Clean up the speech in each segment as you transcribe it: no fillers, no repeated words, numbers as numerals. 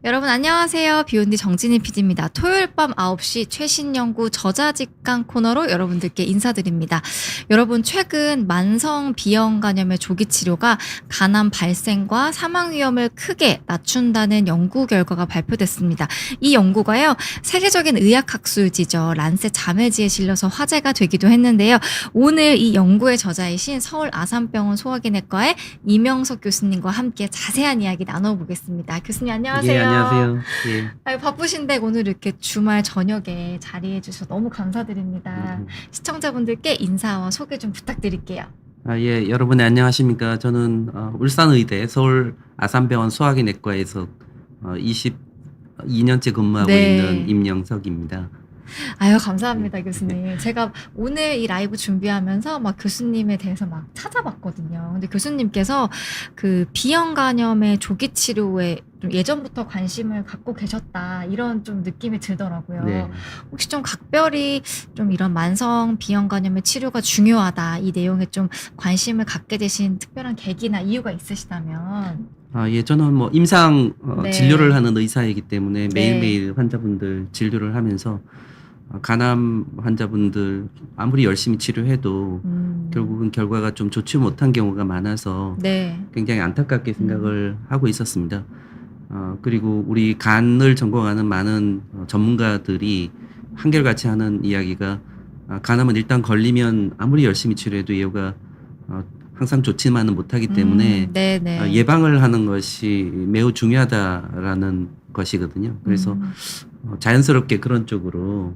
여러분 안녕하세요. 비욘디 정진희 PD입니다. 토요일 밤 9시 최신 연구 저자직강 코너로 여러분들께 인사드립니다. 여러분 최근 만성 비형 간염의 조기 치료가 간암 발생과 사망 위험을 크게 낮춘다는 연구 결과가 발표됐습니다. 이 연구가요. 세계적인 의학학술지죠. 란셋 자매지에 실려서 화제가 되기도 했는데요. 오늘 이 연구의 저자이신 서울 아산병원 소화기내과의 이명석 교수님과 함께 자세한 이야기 나눠보겠습니다. 교수님 안녕하세요. 예, 안녕하세요. 예. 아유, 바쁘신데 오늘 이렇게 주말 저녁에 자리해 주셔서 너무 감사드립니다. 시청자분들께 인사와 소개 좀 부탁드릴게요. 예, 여러분 안녕하십니까? 저는 울산의대 서울 아산병원 소화기내과에서 22년째 근무하고 네. 있는 임영석입니다. 아유, 감사합니다, 교수님. 제가 오늘 이 라이브 준비하면서 막 교수님에 대해서 막 찾아봤거든요. 근데 교수님께서 그 비형 간염의 조기 치료에 좀 예전부터 관심을 갖고 계셨다, 이런 좀 느낌이 들더라고요. 네. 혹시 좀 각별히 좀 이런 만성 비형 간염의 치료가 중요하다, 이 내용에 좀 관심을 갖게 되신 특별한 계기나 이유가 있으시다면? 예, 저는 뭐 임상 네. 진료를 하는 의사이기 때문에 네. 매일매일 환자분들 진료를 하면서 간암 환자분들 아무리 열심히 치료해도 결국은 결과가 좀 좋지 못한 경우가 많아서 네. 굉장히 안타깝게 생각을 하고 있었습니다. 그리고 우리 간을 전공하는 많은 전문가들이 한결같이 하는 이야기가 간암은 일단 걸리면 아무리 열심히 치료해도 예후가 항상 좋지만은 못하기 때문에 네네. 예방을 하는 것이 매우 중요하다라는 것이거든요. 그래서 자연스럽게 그런 쪽으로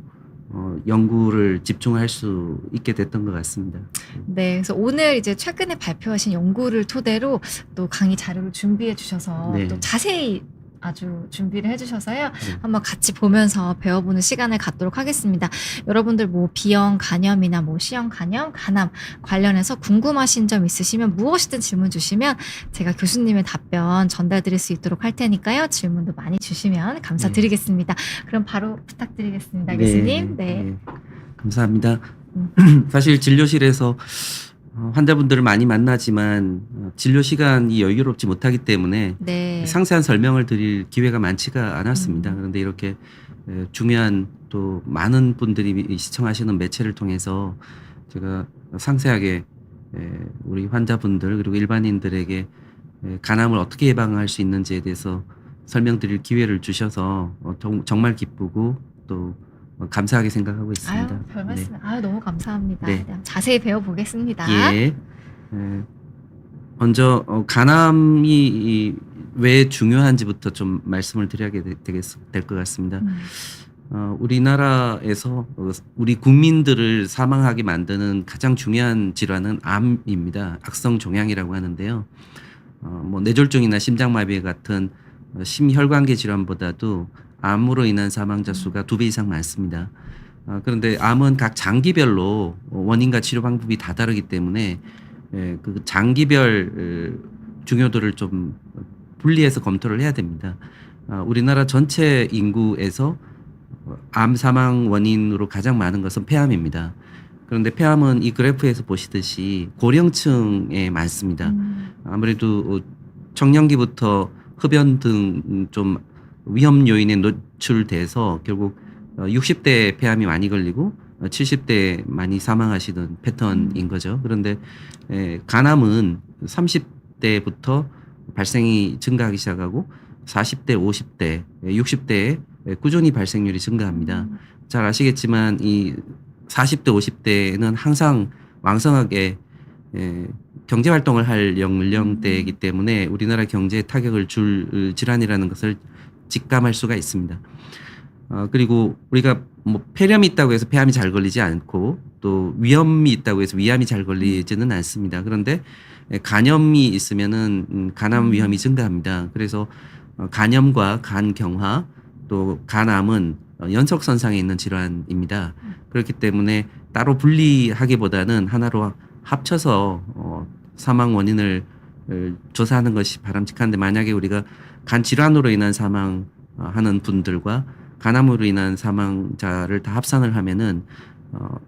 연구를 집중할 수 있게 됐던 것 같습니다. 네, 그래서 오늘 이제 최근에 발표하신 연구를 토대로 또 강의 자료를 준비해 주셔서 네. 또 자세히 아주 준비를 해주셔서요. 네. 한번 같이 보면서 배워보는 시간을 갖도록 하겠습니다. 여러분들 뭐 비형 간염이나 뭐 C형 간염, 간암 관련해서 궁금하신 점 있으시면 무엇이든 질문 주시면 제가 교수님의 답변 전달드릴 수 있도록 할 테니까요. 질문도 많이 주시면 감사드리겠습니다. 그럼 바로 부탁드리겠습니다, 교수님. 네. 감사합니다. 사실 진료실에서 환자분들을 많이 만나지만 진료 시간이 여유롭지 못하기 때문에 네. 상세한 설명을 드릴 기회가 많지가 않았습니다. 그런데 이렇게 중요한 또 많은 분들이 시청하시는 매체를 통해서 제가 상세하게 우리 환자분들 그리고 일반인들에게 간암을 어떻게 예방할 수 있는지에 대해서 설명드릴 기회를 주셔서 정말 기쁘고 또 감사하게 생각하고 있습니다. 아유, 별 말씀. 네. 아유, 너무 감사합니다. 네. 자세히 배워보겠습니다. 예. 먼저 간암이 왜 중요한지부터 좀 말씀을 드려야 될 것 같습니다. 우리나라에서 우리 국민들을 사망하게 만드는 가장 중요한 질환은 암입니다. 악성 종양이라고 하는데요. 뭐 뇌졸중이나 심장마비 같은 심혈관계 질환보다도 암으로 인한 사망자 수가 2배 이상 많습니다. 그런데 암은 각 장기별로 원인과 치료 방법이 다 다르기 때문에 그 장기별 중요도를 좀 분리해서 검토를 해야 됩니다. 우리나라 전체 인구에서 암 사망 원인으로 가장 많은 것은 폐암입니다. 그런데 폐암은 이 그래프에서 보시듯이 고령층에 많습니다. 아무래도 청년기부터 흡연 등 좀 위험 요인에 노출돼서 결국 60대 폐암이 많이 걸리고 70대 많이 사망하시는 패턴인 거죠. 그런데 간암은 30대부터 발생이 증가하기 시작하고 40대, 50대, 60대에 꾸준히 발생률이 증가합니다. 잘 아시겠지만 이 40대, 50대는 항상 왕성하게 경제 활동을 할 연령대이기 때문에 우리나라 경제에 타격을 줄 질환이라는 것을 직감할 수가 있습니다. 그리고 우리가 뭐 폐렴이 있다고 해서 폐암이 잘 걸리지 않고 또 위염이 있다고 해서 위암이 잘 걸리지는 않습니다. 그런데 간염이 있으면은 간암 위험이 증가합니다. 그래서 간염과 간경화 또 간암은 연속선상에 있는 질환입니다. 그렇기 때문에 따로 분리하기보다는 하나로 합쳐서 사망 원인을 조사하는 것이 바람직한데, 만약에 우리가 간 질환으로 인한 사망하는 분들과 간암으로 인한 사망자를 다 합산을 하면은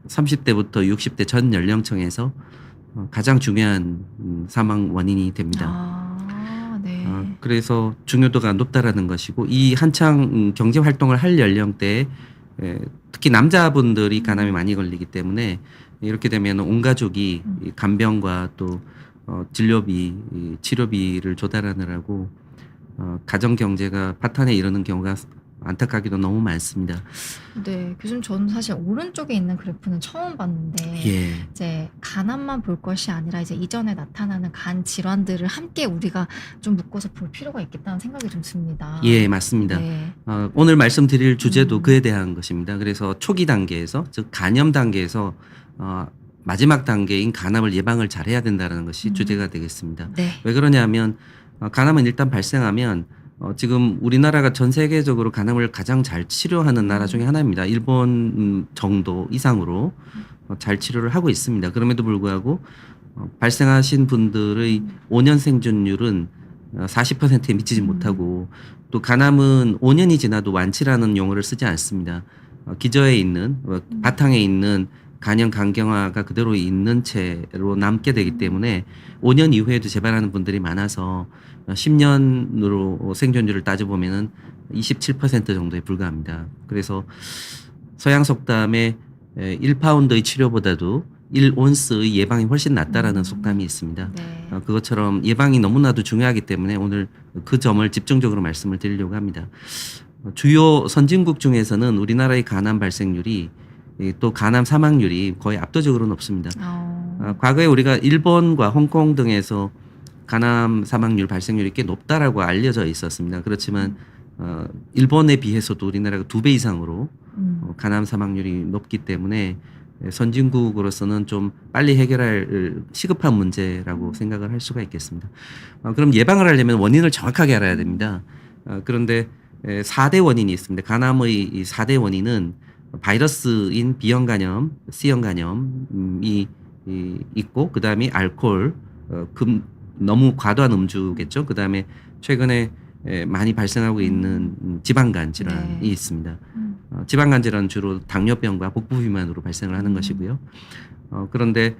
30대부터 60대 전 연령층에서 가장 중요한 사망 원인이 됩니다. 네. 그래서 중요도가 높다라는 것이고 이 한창 경제 활동을 할 연령대에 특히 남자분들이 간암에 많이 걸리기 때문에 이렇게 되면 온 가족이 이 간병과 또 진료비, 이 치료비를 조달하느라고 가정 경제가 파탄에 이르는 경우가 안타깝게도 너무 많습니다. 네, 교수님 저는 사실 오른쪽에 있는 그래프는 처음 봤는데 예. 이제 간암만 볼 것이 아니라 이제 이전에 나타나는 간 질환들을 함께 우리가 좀 묶어서 볼 필요가 있겠다는 생각이 좀 듭니다. 예, 맞습니다. 네. 오늘 말씀드릴 주제도 그에 대한 것입니다. 그래서 초기 단계에서 즉 간염 단계에서 마지막 단계인 간암을 예방을 잘해야 된다는 것이 주제가 되겠습니다. 네. 왜 그러냐면 간암은 일단 발생하면 지금 우리나라가 전 세계적으로 간암을 가장 잘 치료하는 나라 중에 하나입니다. 일본 정도 이상으로 잘 치료를 하고 있습니다. 그럼에도 불구하고 발생하신 분들의 5년 생존율은 40%에 미치지 못하고 또 간암은 5년이 지나도 완치라는 용어를 쓰지 않습니다. 기저에 있는 바탕에 있는 간염 간경화가 그대로 있는 채로 남게 되기 때문에 5년 이후에도 재발하는 분들이 많아서 10년으로 생존율을 따져보면은 27% 정도에 불과합니다. 그래서 서양 속담에 1파운드의 치료보다도 1온스의 예방이 훨씬 낫다라는 속담이 있습니다. 네. 그것처럼 예방이 너무나도 중요하기 때문에 오늘 그 점을 집중적으로 말씀을 드리려고 합니다. 주요 선진국 중에서는 우리나라의 간암 발생률이 또 간암 사망률이 거의 압도적으로 높습니다. 과거에 우리가 일본과 홍콩 등에서 간암 사망률 발생률이 꽤 높다라고 알려져 있었습니다. 그렇지만 일본에 비해서도 우리나라가 2배 이상으로 간암 사망률이 높기 때문에 선진국으로서는 좀 빨리 해결할 시급한 문제라고 생각을 할 수가 있겠습니다. 그럼 예방을 하려면 원인을 정확하게 알아야 됩니다. 그런데 4대 원인이 있습니다. 간암의 이 4대 원인은 바이러스인 B형 간염, C형 간염이 있고 그다음에 알코올, 너무 과도한 음주겠죠. 그다음에 최근에 많이 발생하고 있는 지방간 질환이 네. 있습니다. 지방간 질환은 주로 당뇨병과 복부 비만으로 발생을 하는 것이고요. 그런데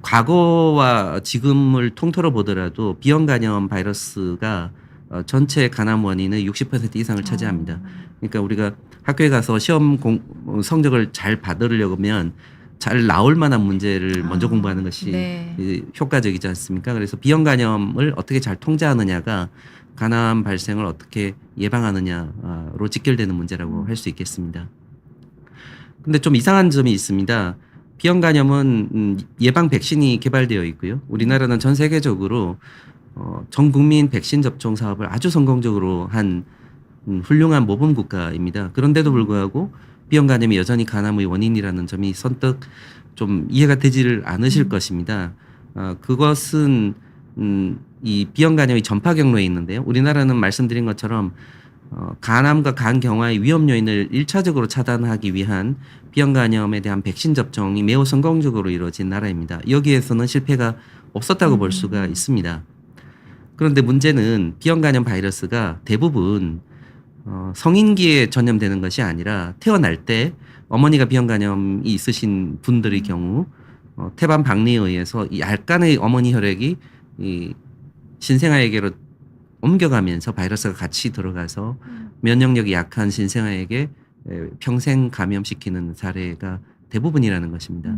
과거와 지금을 통틀어 보더라도 B형 간염 바이러스가 전체 간암 원인의 60% 이상을 차지합니다. 그러니까 우리가 학교에 가서 시험 성적을 잘 받으려면 잘 나올 만한 문제를 먼저 공부하는 것이 네. 효과적이지 않습니까? 그래서 B형 간염을 어떻게 잘 통제하느냐가 간암 발생을 어떻게 예방하느냐로 직결되는 문제라고 할 수 있겠습니다. 근데 좀 이상한 점이 있습니다. B형 간염은 예방 백신이 개발되어 있고요. 우리나라는 전 세계적으로 전 국민 백신 접종 사업을 아주 성공적으로 한 훌륭한 모범 국가입니다. 그런데도 불구하고 B형 간염이 여전히 간암의 원인이라는 점이 선뜻 좀 이해가 되지를 않으실 것입니다. 그것은 이 B형 간염이 전파 경로에 있는데요. 우리나라는 말씀드린 것처럼 간암과 간 경화의 위험 요인을 1차적으로 차단하기 위한 B형 간염에 대한 백신 접종이 매우 성공적으로 이루어진 나라입니다. 여기에서는 실패가 없었다고 볼 수가 있습니다. 그런데 문제는 B형 간염 바이러스가 대부분 성인기에 전염되는 것이 아니라 태어날 때 어머니가 B형 간염이 있으신 분들의 경우 태반 박리에 의해서 이 약간의 어머니 혈액이 이 신생아에게로 옮겨가면서 바이러스가 같이 들어가서 면역력이 약한 신생아에게 평생 감염시키는 사례가 대부분이라는 것입니다.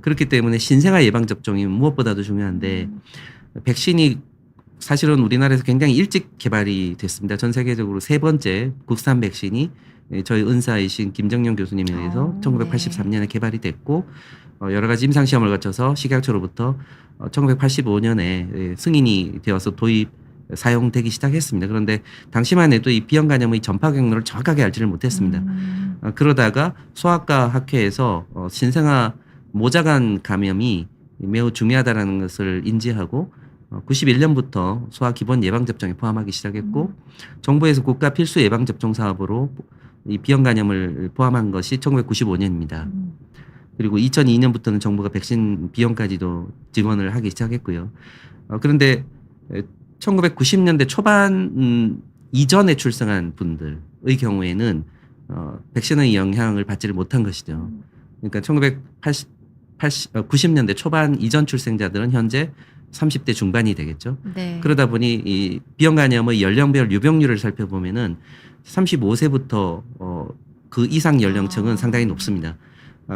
그렇기 때문에 신생아 예방 접종이 무엇보다도 중요한데 백신이 사실은 우리나라에서 굉장히 일찍 개발이 됐습니다. 전 세계적으로 3번째 국산 백신이 저희 은사이신 김정용 교수님에 의해서 1983년에 개발이 됐고 여러 가지 임상 시험을 거쳐서 식약처로부터 1985년에 승인이 되어서 도입 사용되기 시작했습니다. 그런데 당시만 해도 이 B형 간염의 전파 경로를 정확하게 알지를 못했습니다. 그러다가 소아과 학회에서 신생아 모자간 감염이 매우 중요하다는 것을 인지하고 91년부터 소아 기본 예방 접종에 포함하기 시작했고 정부에서 국가 필수 예방 접종 사업으로 이 B형 간염을 포함한 것이 1995년입니다. 그리고 2002년부터는 정부가 백신 비용까지도 지원을 하기 시작했고요. 그런데 1990년대 초반 이전에 출생한 분들의 경우에는 백신의 영향을 받지를 못한 것이죠. 그러니까 90년대 초반 이전 출생자들은 현재 30대 중반이 되겠죠. 네. 그러다 보니 이 B형 간염의 연령별 유병률을 살펴보면은 35세부터 그 이상 연령층은 상당히 높습니다.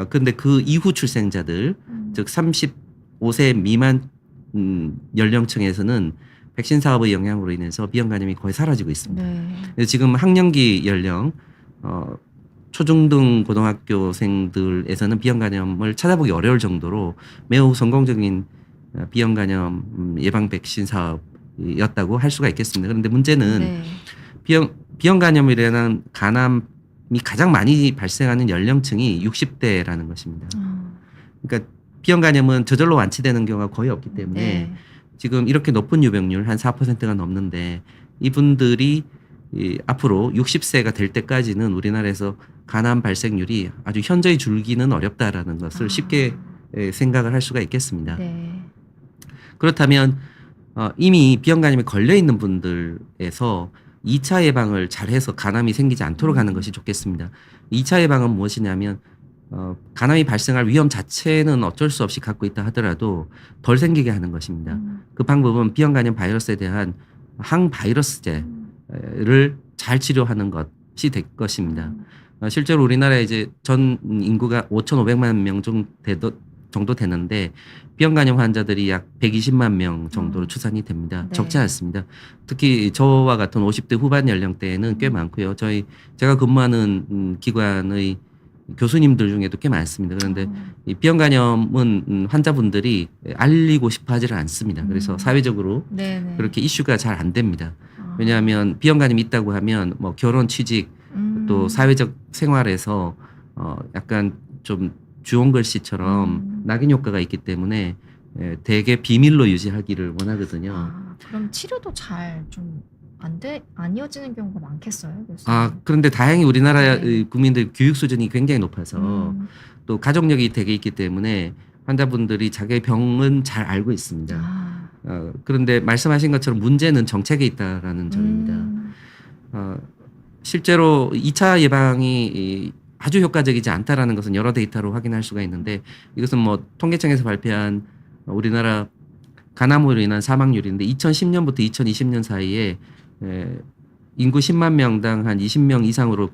근데 그 이후 출생자들, 즉 35세 미만 연령층에서는 백신 사업의 영향으로 인해서 B형 간염이 거의 사라지고 있습니다. 네. 그래서 지금 학령기 연령 초중등 고등학교생들에서는 B형 간염을 찾아보기 어려울 정도로 매우 성공적인 B형 간염 예방 백신 사업이었다고 할 수가 있겠습니다. 그런데 문제는 네. B형 간염이라는 간암이 가장 많이 발생하는 연령층이 60대라는 것입니다. 그러니까 B형 간염은 저절로 완치되는 경우가 거의 없기 때문에 네. 지금 이렇게 높은 유병률 한 4%가 넘는데 이분들이 앞으로 60세가 될 때까지는 우리나라에서 간암 발생률이 아주 현저히 줄기는 어렵다라는 것을 쉽게 생각을 할 수가 있겠습니다. 네. 그렇다면 이미 B형 간염에 걸려 있는 분들에서 2차 예방을 잘해서 간암이 생기지 않도록 하는 것이 좋겠습니다. 2차 예방은 무엇이냐면 간암이 발생할 위험 자체는 어쩔 수 없이 갖고 있다 하더라도 덜 생기게 하는 것입니다. 그 방법은 B형 간염 바이러스에 대한 항바이러스제를 잘 치료하는 것이 될 것입니다. 실제로 우리나라에 이제 전 인구가 5,500만 명 정도 되는데 B형 간염 환자들이 약 120만 명 정도로 추산이 됩니다. 네. 적지 않습니다. 특히 저와 같은 50대 후반 연령대에는 꽤 많고요. 제가 근무하는 기관의 교수님들 중에도 꽤 많습니다. 그런데 이 B형 간염은 환자분들이 알리고 싶어 하지를 않습니다. 그래서 사회적으로 네네. 그렇게 이슈가 잘 안 됩니다. 왜냐하면 B형 간염이 있다고 하면 뭐 결혼, 취직, 또 사회적 생활에서 약간 좀 주홍글씨처럼 낙인 효과가 있기 때문에 대개 비밀로 유지하기를 원하거든요. 그럼 치료도 잘 좀 안 이어지는 경우가 많겠어요? 교수님? 그런데 다행히 우리나라 네. 국민들 교육 수준이 굉장히 높아서 또 가족력이 되게 있기 때문에 환자분들이 자기의 병은 잘 알고 있습니다. 그런데 말씀하신 것처럼 문제는 정책에 있다라는 점입니다. 실제로 2차 예방이 아주 효과적이지 않다라는 것은 여러 데이터로 확인할 수가 있는데 이것은 뭐 통계청에서 발표한 우리나라 간암으로 인한 사망률인데 2010년부터 2020년 사이에 인구 10만 명당 한 20명 이상으로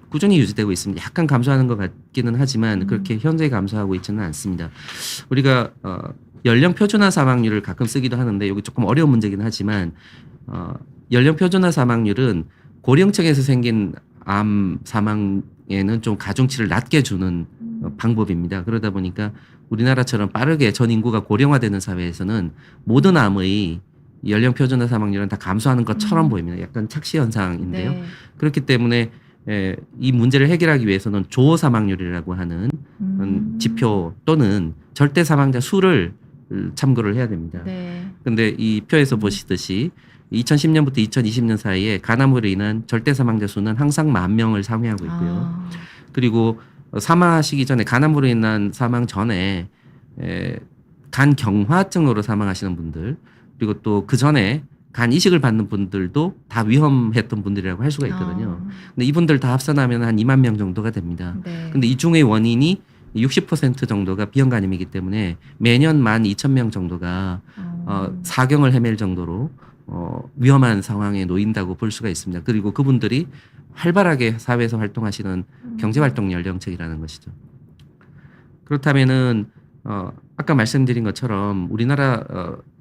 꾸준히 유지되고 있습니다. 약간 감소하는 것 같기는 하지만 그렇게 현저히 감소하고 있지는 않습니다. 우리가 연령 표준화 사망률을 가끔 쓰기도 하는데 여기 조금 어려운 문제긴 하지만 연령 표준화 사망률은 고령층에서 생긴 암 사망에는 좀 가중치를 낮게 주는 방법입니다. 그러다 보니까 우리나라처럼 빠르게 전 인구가 고령화되는 사회에서는 모든 암의 연령 표준화 사망률은 다 감소하는 것처럼 보입니다. 약간 착시 현상인데요. 네. 그렇기 때문에 이 문제를 해결하기 위해서는 조호 사망률이라고 하는 지표 또는 절대 사망자 수를 참고를 해야 됩니다. 네. 근데 이 표에서 보시듯이 2010년부터 2020년 사이에 간암으로 인한 절대 사망자 수는 항상 10,000명을 상회하고 있고요. 그리고 사망하시기 전에 간암으로 인한 사망 전에 간경화증으로 사망하시는 분들 그리고 또 그 전에 간 이식을 받는 분들도 다 위험했던 분들이라고 할 수가 있거든요. 근데 이분들 다 합산하면 한 2만 명 정도가 됩니다. 네. 근데 이 중의 원인이 60% 정도가 B형 간염이기 때문에 매년 12,000명 정도가 사경을 헤맬 정도로 위험한 상황에 놓인다고 볼 수가 있습니다. 그리고 그분들이 활발하게 사회에서 활동하시는 경제활동 연령층이라는 것이죠. 그렇다면은 아까 말씀드린 것처럼 우리나라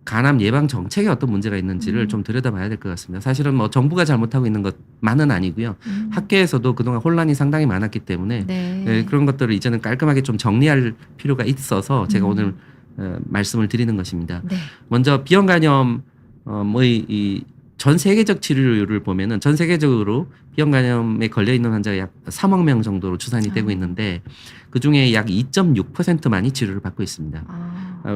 간암 예방 정책에 어떤 문제가 있는지를 좀 들여다봐야 될 것 같습니다. 사실은 뭐 정부가 잘못하고 있는 것만은 아니고요. 학계에서도 그동안 혼란이 상당히 많았기 때문에 네. 그런 것들을 이제는 깔끔하게 좀 정리할 필요가 있어서 제가 오늘 말씀을 드리는 것입니다. 네. 먼저 B형 간염의 이 전 세계적 치료율을 보면은 전 세계적으로 B형 간염에 걸려 있는 환자가 약 3억 명 정도로 추산이 되고 있는데 그 중에 약 2.6%만이 치료를 받고 있습니다.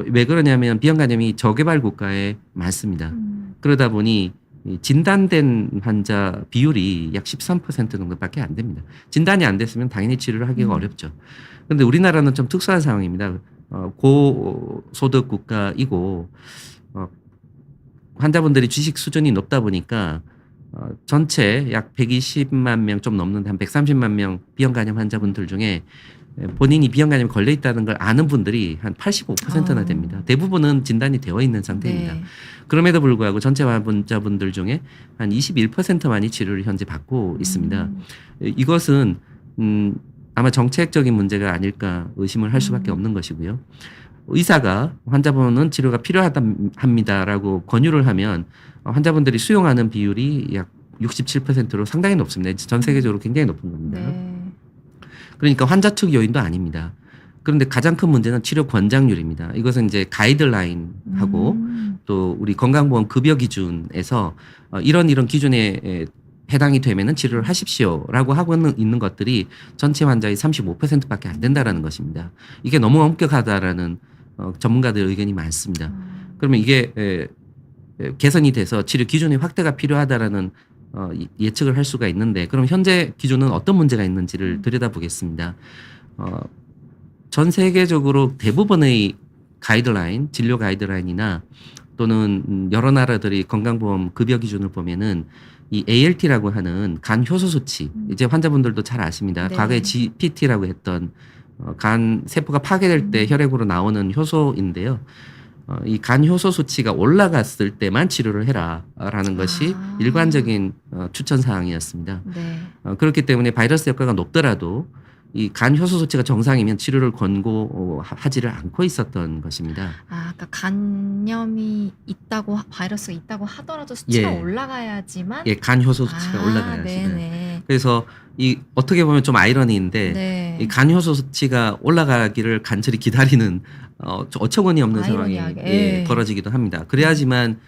왜 그러냐면 B형 간염이 저개발 국가에 많습니다. 그러다 보니 진단된 환자 비율이 약 13% 정도밖에 안 됩니다. 진단이 안 됐으면 당연히 치료를 하기가 어렵죠. 그런데 우리나라는 좀 특수한 상황입니다. 고소득 국가이고 환자분들이 주식 수준이 높다 보니까 전체 약 120만 명 좀 넘는데 한 130만 명 B형 간염 환자분들 중에 본인이 비형간염에 걸려 있다는 걸 아는 분들이 한 85%나 어. 됩니다. 대부분은 진단이 되어 있는 상태입니다. 네. 그럼에도 불구하고 전체 환자분들 중에 한 21%만이 치료를 현재 받고 있습니다. 이것은 아마 정책적인 문제가 아닐까 의심을 할 수밖에 없는 것이고요. 의사가 환자분은 치료가 필요합니다라고 권유를 하면 환자분들이 수용하는 비율이 약 67%로 상당히 높습니다. 전 세계적으로 굉장히 높은 겁니다. 네. 그러니까 환자 측 요인도 아닙니다. 그런데 가장 큰 문제는 치료 권장률입니다. 이것은 이제 가이드라인하고 또 우리 건강보험 급여 기준에서 이런 기준에 해당이 되면은 치료를 하십시오라고 하고 있는 것들이 전체 환자의 35%밖에 안 된다라는 것입니다. 이게 너무 엄격하다라는 전문가들 의견이 많습니다. 그러면 이게 개선이 돼서 치료 기준의 확대가 필요하다라는 예측을 할 수가 있는데, 그럼 현재 기준은 어떤 문제가 있는지를 들여다보겠습니다. 전 세계적으로 대부분의 가이드라인, 진료 가이드라인이나 또는 여러 나라들이 건강보험 급여 기준을 보면은 이 ALT라고 하는 간 효소 수치, 이제 환자분들도 잘 아십니다. 네. 과거에 GPT라고 했던 간 세포가 파괴될 때 혈액으로 나오는 효소인데요. 이 간 효소 수치가 올라갔을 때만 치료를 해라라는 것이 일관적인 추천 사항이었습니다. 네. 그렇기 때문에 바이러스 효과가 높더라도 이 간 효소 수치가 정상이면 치료를 권고하지를 않고 있었던 것입니다. 그러니까 간염이 있다고 바이러스가 있다고 하더라도 수치가 예. 올라가야지만. 예, 간 효소 수치가 올라가야지. 네네. 그래서 이 어떻게 보면 좀 아이러니인데 네. 이 간 효소 수치가 올라가기를 간절히 기다리는 어처구니 없는 상황이 아이러니하게. 벌어지기도 합니다. 그래야지만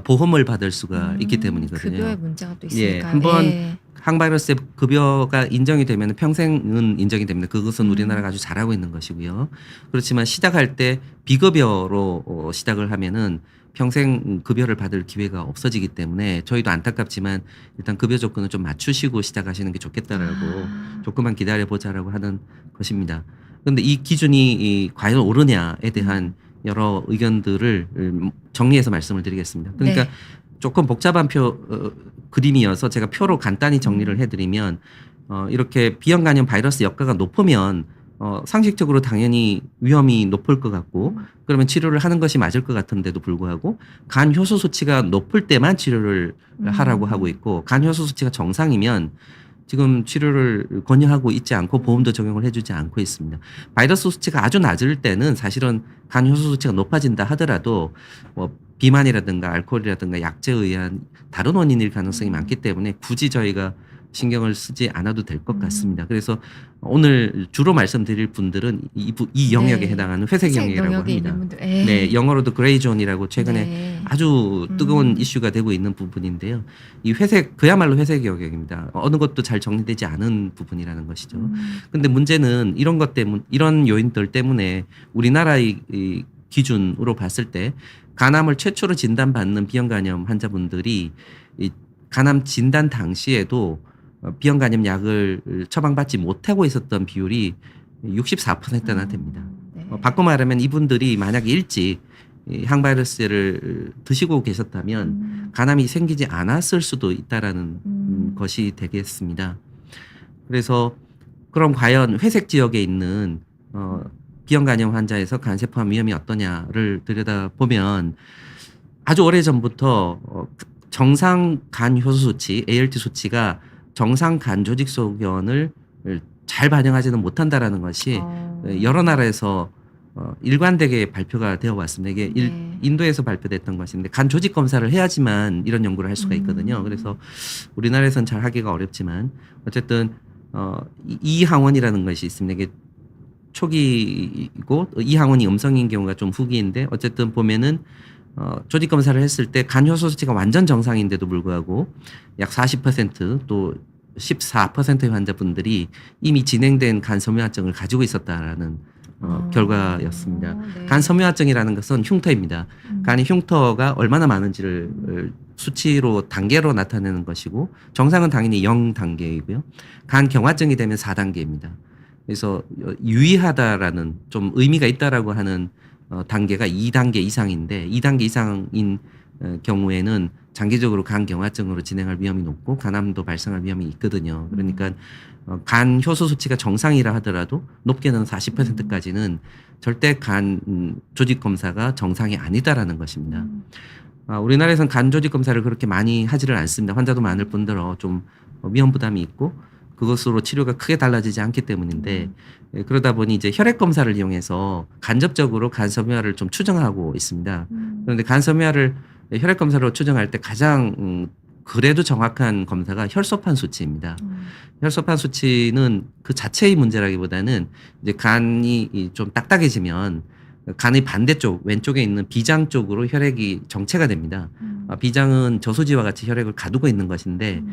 보험을 받을 수가 있기 때문이거든요. 급여의 문제가 또 있으니까. 한번 항바이러스의 급여가 인정이 되면 평생은 인정이 됩니다. 그것은 우리나라가 아주 잘하고 있는 것이고요. 그렇지만 시작할 때 비급여로 시작을 하면은 평생 급여를 받을 기회가 없어지기 때문에 저희도 안타깝지만 일단 급여 조건을 좀 맞추시고 시작하시는 게 좋겠다라고 조금만 기다려보자라고 하는 것입니다. 그런데 이 기준이 과연 옳으냐에 대한 여러 의견들을 정리해서 말씀을 드리겠습니다. 그러니까 네. 조금 복잡한 그림이어서 제가 표로 간단히 정리를 해드리면 이렇게 비형간염 바이러스 역가가 높으면 상식적으로 당연히 위험이 높을 것 같고 그러면 치료를 하는 것이 맞을 것 같은데도 불구하고 간 효소 수치가 높을 때만 치료를 하라고 하고 있고 간 효소 수치가 정상이면 지금 치료를 권유하고 있지 않고 보험도 적용을 해주지 않고 있습니다. 바이러스 수치가 아주 낮을 때는 사실은 간 효소 수치가 높아진다 하더라도 뭐 비만이라든가 알코올이라든가 약제에 의한 다른 원인일 가능성이 많기 때문에 굳이 저희가 신경을 쓰지 않아도 될 것 같습니다. 그래서 오늘 주로 말씀드릴 분들은 이 영역에 네. 해당하는 회색 영역이라고 영역에 합니다. 있는 분들. 네, 영어로도 그레이 존이라고 최근에 네. 아주 뜨거운 이슈가 되고 있는 부분인데요. 이 회색, 그야말로 회색 영역입니다. 어느 것도 잘 정리되지 않은 부분이라는 것이죠. 근데 문제는 이런 것 때문, 이런 요인들 때문에 우리나라의 이 기준으로 봤을 때 간암을 최초로 진단받는 비형간염 환자분들이 이 간암 진단 당시에도 비형간염 약을 처방받지 못하고 있었던 비율이 64%나 됩니다. 네. 바꿔 말하면 이분들이 만약에 일찍 이 항바이러스를 드시고 계셨다면 간암이 생기지 않았을 수도 있다라는 것이 되겠습니다. 그래서 그럼 과연 회색 지역에 있는 비형간염 환자에서 간세포암 위험이 어떠냐를 들여다보면 아주 오래전부터 정상 간 효소 수치, ALT 수치가 정상 간 조직 소견을 잘 반영하지는 못한다라는 것이 여러 나라에서 일관되게 발표가 되어 왔습니다. 이게 네. 인도에서 발표됐던 것인데 간 조직 검사를 해야지만 이런 연구를 할 수가 있거든요. 그래서 우리나라에서는 잘 하기가 어렵지만 어쨌든 이항원이라는 것이 있습니다. 이게 초기이고 이항원이 음성인 경우가 좀 후기인데 어쨌든 보면은 조직 검사를 했을 때 간 효소 수치가 완전 정상인데도 불구하고 약 40%또 14%의 환자분들이 이미 진행된 간 섬유화증을 가지고 있었다라는 결과였습니다. 네. 간 섬유화증이라는 것은 흉터입니다. 간의 흉터가 얼마나 많은지를 수치로 단계로 나타내는 것이고 정상은 당연히 0단계이고요. 간 경화증이 되면 4단계입니다. 그래서 유의하다라는 좀 의미가 있다라고 하는 단계가 2단계 이상인데 2단계 이상인 경우에는 장기적으로 간 경화증으로 진행할 위험이 높고 간암도 발생할 위험이 있거든요. 그러니까 간 효소 수치가 정상이라 하더라도 높게는 40%까지는 절대 간 조직 검사가 정상이 아니다라는 것입니다. 우리나라에서는 간 조직 검사를 그렇게 많이 하지를 않습니다. 환자도 많을 뿐더러 좀 위험 부담이 있고 그것으로 치료가 크게 달라지지 않기 때문인데 그러다 보니 이제 혈액 검사를 이용해서 간접적으로 간 섬유화를 좀 추정하고 있습니다. 그런데 간 섬유화를 혈액 검사로 추정할 때 가장 그래도 정확한 검사가 혈소판 수치입니다. 혈소판 수치는 그 자체의 문제라기보다는 이제 간이 좀 딱딱해지면 간의 반대쪽 왼쪽에 있는 비장 쪽으로 혈액이 정체가 됩니다. 비장은 저수지와 같이 혈액을 가두고 있는 것인데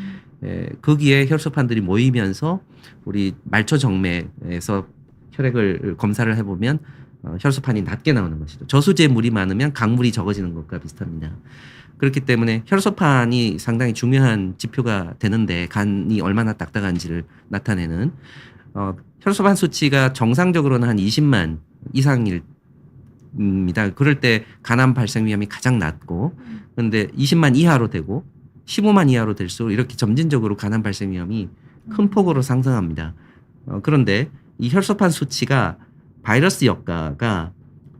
거기에 혈소판들이 모이면서 우리 말초 정맥에서 혈액을 검사를 해보면 혈소판이 낮게 나오는 것이죠. 저수지에 물이 많으면 강물이 적어지는 것과 비슷합니다. 그렇기 때문에 혈소판이 상당히 중요한 지표가 되는데 간이 얼마나 딱딱한지를 나타내는 혈소판 수치가 정상적으로는 한 20만 이상일 입니다. 그럴 때 간암 발생 위험이 가장 낮고 그런데 20만 이하로 되고 15만 이하로 될수록 이렇게 점진적으로 간암 발생 위험이 큰 폭으로 상승합니다. 그런데 이 혈소판 수치가 바이러스 역가가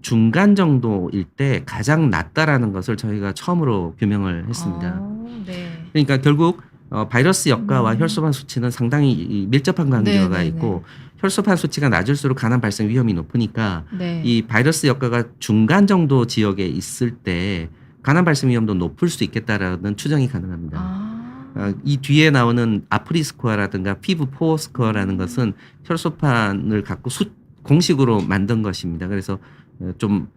중간 정도일 때 가장 낮다라는 것을 저희가 처음으로 규명을 했습니다. 네. 그러니까 결국 바이러스 역가와 혈소판 수치는 상당히 밀접한 관계가 네네네. 있고 혈소판 수치가 낮을수록 간암 발생 위험이 높으니까 네. 이 바이러스 역가가 중간 정도 지역에 있을 때 간암 발생 위험도 높을 수 있겠다라는 추정이 가능합니다. 이 뒤에 나오는 아프리 스코어라든가 피부 포어 스코어라는 것은 혈소판을 갖고 공식으로 만든 것입니다. 그래서 좀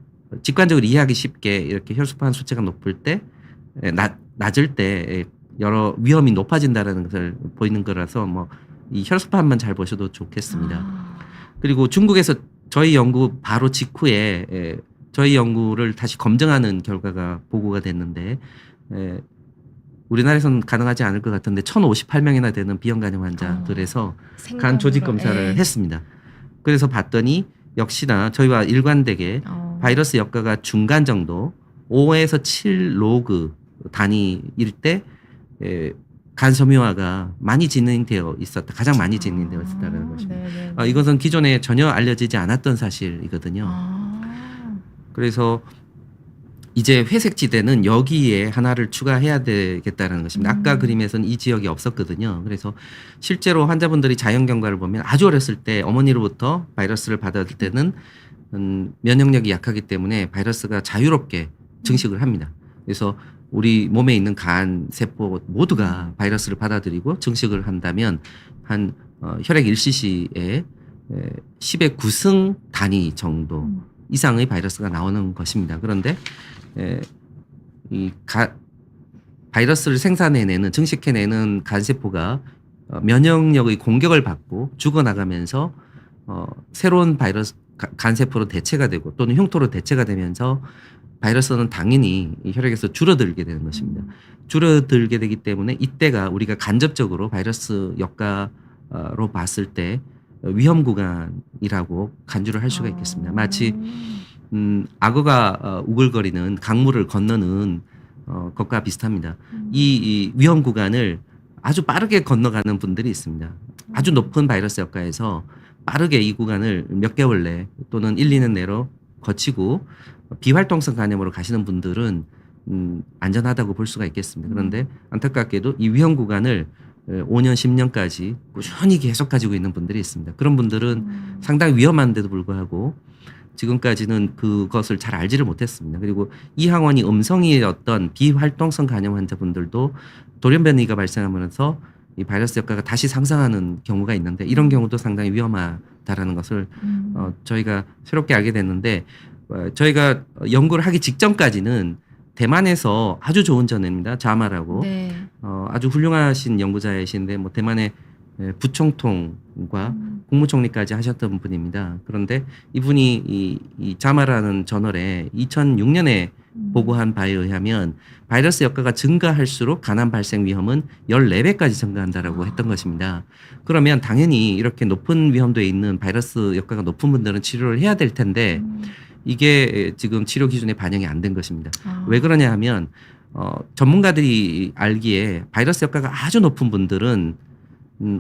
직관적으로 이해하기 쉽게 이렇게 혈소판 수치가 높을 때 낮을 때 여러 위험이 높아진다라는 것을 보이는 거라서 뭐 이 혈소판만 잘 보셔도 좋겠습니다. 그리고 중국에서 저희 연구 바로 직후에 저희 연구를 다시 검증하는 결과가 보고가 됐는데 우리나라에서는 가능하지 않을 것 같은데 1,058명이나 되는 비형 간염 환자들에서 간 조직 검사를 했습니다. 그래서 봤더니 역시나 저희와 일관되게 바이러스 역가가 중간 정도 5에서 7 로그 단위일 때 간 섬유화가 많이 진행되어 있었다. 가장 많이 진행되어 있었다는 것입니다. 이것은 기존에 전혀 알려지지 않았던 사실이거든요. 그래서 이제 회색 지대는 여기에 하나를 추가해야 되겠다는 것입니다. 아까 그림에서는 이 지역이 없었거든요. 그래서 실제로 환자분들이 자연 경과를 보면 아주 어렸을 때 어머니로부터 바이러스를 받았을 때는 면역력이 약하기 때문에 바이러스가 자유롭게 증식을 합니다. 그래서 우리 몸에 있는 간 세포 모두가 바이러스를 받아들이고 증식을 한다면 한 혈액 1cc에 10의 9승 단위 정도 이상의 바이러스가 나오는 것입니다. 그런데 바이러스를 생산해내는 증식해내는 간세포가 면역력의 공격을 받고 죽어나가면서 새로운 바이러스 간세포로 대체가 되고 또는 흉터로 대체가 되면서 바이러스는 당연히 혈액에서 줄어들게 되는 것입니다. 줄어들게 되기 때문에 이때가 우리가 간접적으로 바이러스 역가로 봤을 때 위험 구간이라고 간주를 할 수가 있겠습니다. 마치 악어가 우글거리는 강물을 건너는 것과 비슷합니다. 이 위험 구간을 아주 빠르게 건너가는 분들이 있습니다. 아주 높은 바이러스 역가에서 빠르게 이 구간을 몇 개월 내 또는 1, 2년 내로 거치고 비활동성 간염으로 가시는 분들은 안전하다고 볼 수가 있겠습니다. 그런데 안타깝게도 이 위험 구간을 5년, 10년까지 꾸준히 계속 가지고 있는 분들이 있습니다. 그런 분들은 상당히 위험한데도 불구하고 지금까지는 그것을 잘 알지를 못했습니다. 그리고 이 항원이 음성이었던 비활동성 간염 환자분들도 돌연변이가 발생하면서 이 바이러스 역가가 다시 상승하는 경우가 있는데 이런 경우도 상당히 위험하다라는 것을 저희가 새롭게 알게 됐는데 저희가 연구를 하기 직전까지는 대만에서 아주 좋은 전회입니다. 자마라고 네. 아주 훌륭하신 연구자이신데 뭐 대만의 부총통과 국무총리까지 하셨던 분입니다. 그런데 이분이 이 자마라는 저널에 2006년에 보고한 바에 의하면 바이러스 역가가 증가할수록 간암 발생 위험은 14배까지 증가한다라고 했던 것입니다. 그러면 당연히 이렇게 높은 위험도에 있는 바이러스 역가가 높은 분들은 치료를 해야 될 텐데 이게 지금 치료 기준에 반영이 안 된 것입니다. 왜 그러냐 하면 전문가들이 알기에 바이러스 효과가 아주 높은 분들은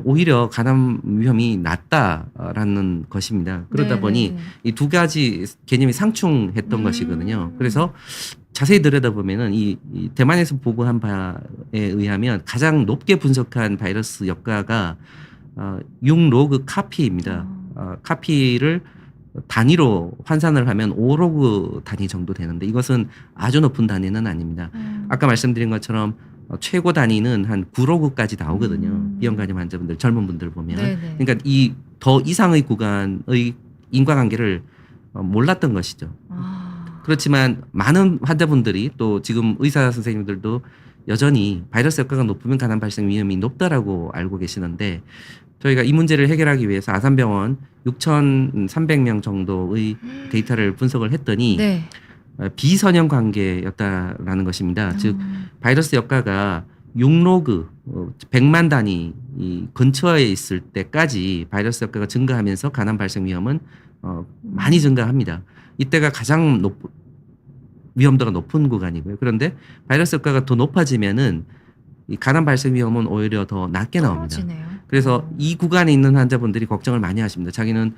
오히려 간암 위험이 낮다라는 것입니다. 그러다 네, 보니 네, 네. 이 두 가지 개념이 상충했던 것이거든요. 그래서 자세히 들여다보면은 이 대만에서 보고한 바에 의하면 가장 높게 분석한 바이러스 역가가 6로그 카피입니다. 카피를 단위로 환산을 하면 5로그 단위 정도 되는데 이것은 아주 높은 단위는 아닙니다. 아까 말씀드린 것처럼 최고 단위는 한 9로그까지 나오거든요. 비형간염 환자분들, 젊은 분들 보면. 네네. 그러니까 이 더 이상의 구간의 인과관계를 몰랐던 것이죠. 그렇지만 많은 환자분들이 또 지금 의사 선생님들도 여전히 바이러스 효과가 높으면 간암 발생 위험이 높다라고 알고 계시는데 저희가 이 문제를 해결하기 위해서 아산병원 6,300명 정도의 데이터를 분석을 했더니 네. 비선형 관계였다라는 것입니다. 즉 바이러스 효과가 6로그 100만 단위 이 근처에 있을 때까지 바이러스 효과가 증가하면서 간암 발생 위험은 많이 증가합니다. 이때가 가장 위험도가 높은 구간이고요. 그런데 바이러스 효과가 더 높아지면은 이 간암 발생 위험은 오히려 더 낮게 나옵니다. 떨어지네요. 그래서 이 구간에 있는 환자분들이 걱정을 많이 하십니다. 자기는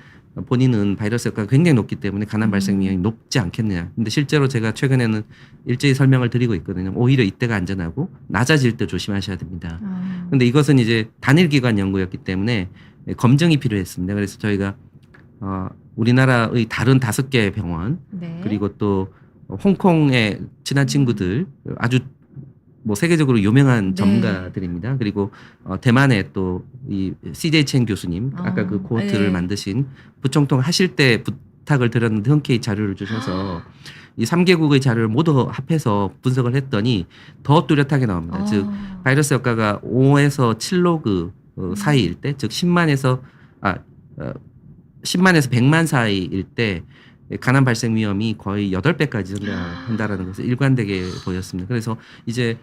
본인은 바이러스 효과가 굉장히 높기 때문에 간암 발생 위험이 높지 않겠느냐. 근데 실제로 제가 최근에는 일제히 설명을 드리고 있거든요. 오히려 이때가 안전하고 낮아질 때 조심하셔야 됩니다. 근데 이것은 이제 단일 기관 연구였기 때문에 검증이 필요했습니다. 그래서 저희가 우리나라의 다른 5개 병원 네. 그리고 또 홍콩의 친한 친구들 아주 뭐 세계적으로 유명한 네. 전문가들입니다. 그리고 대만의 또 이 CJ 첸 교수님 아까 그 코호트를 네. 만드신 부총통 하실 때 부탁을 드렸는데 흔쾌히 자료를 주셔서 이 3개국의 자료를 모두 합해서 분석을 했더니 더 뚜렷하게 나옵니다. 즉 바이러스 효과가 5에서 7로그 사이일 때, 즉 10만에서 100만 사이일 때 간암 발생 위험이 거의 8배까지 증가한다라는 것을 일관되게 보였습니다. 그래서 이제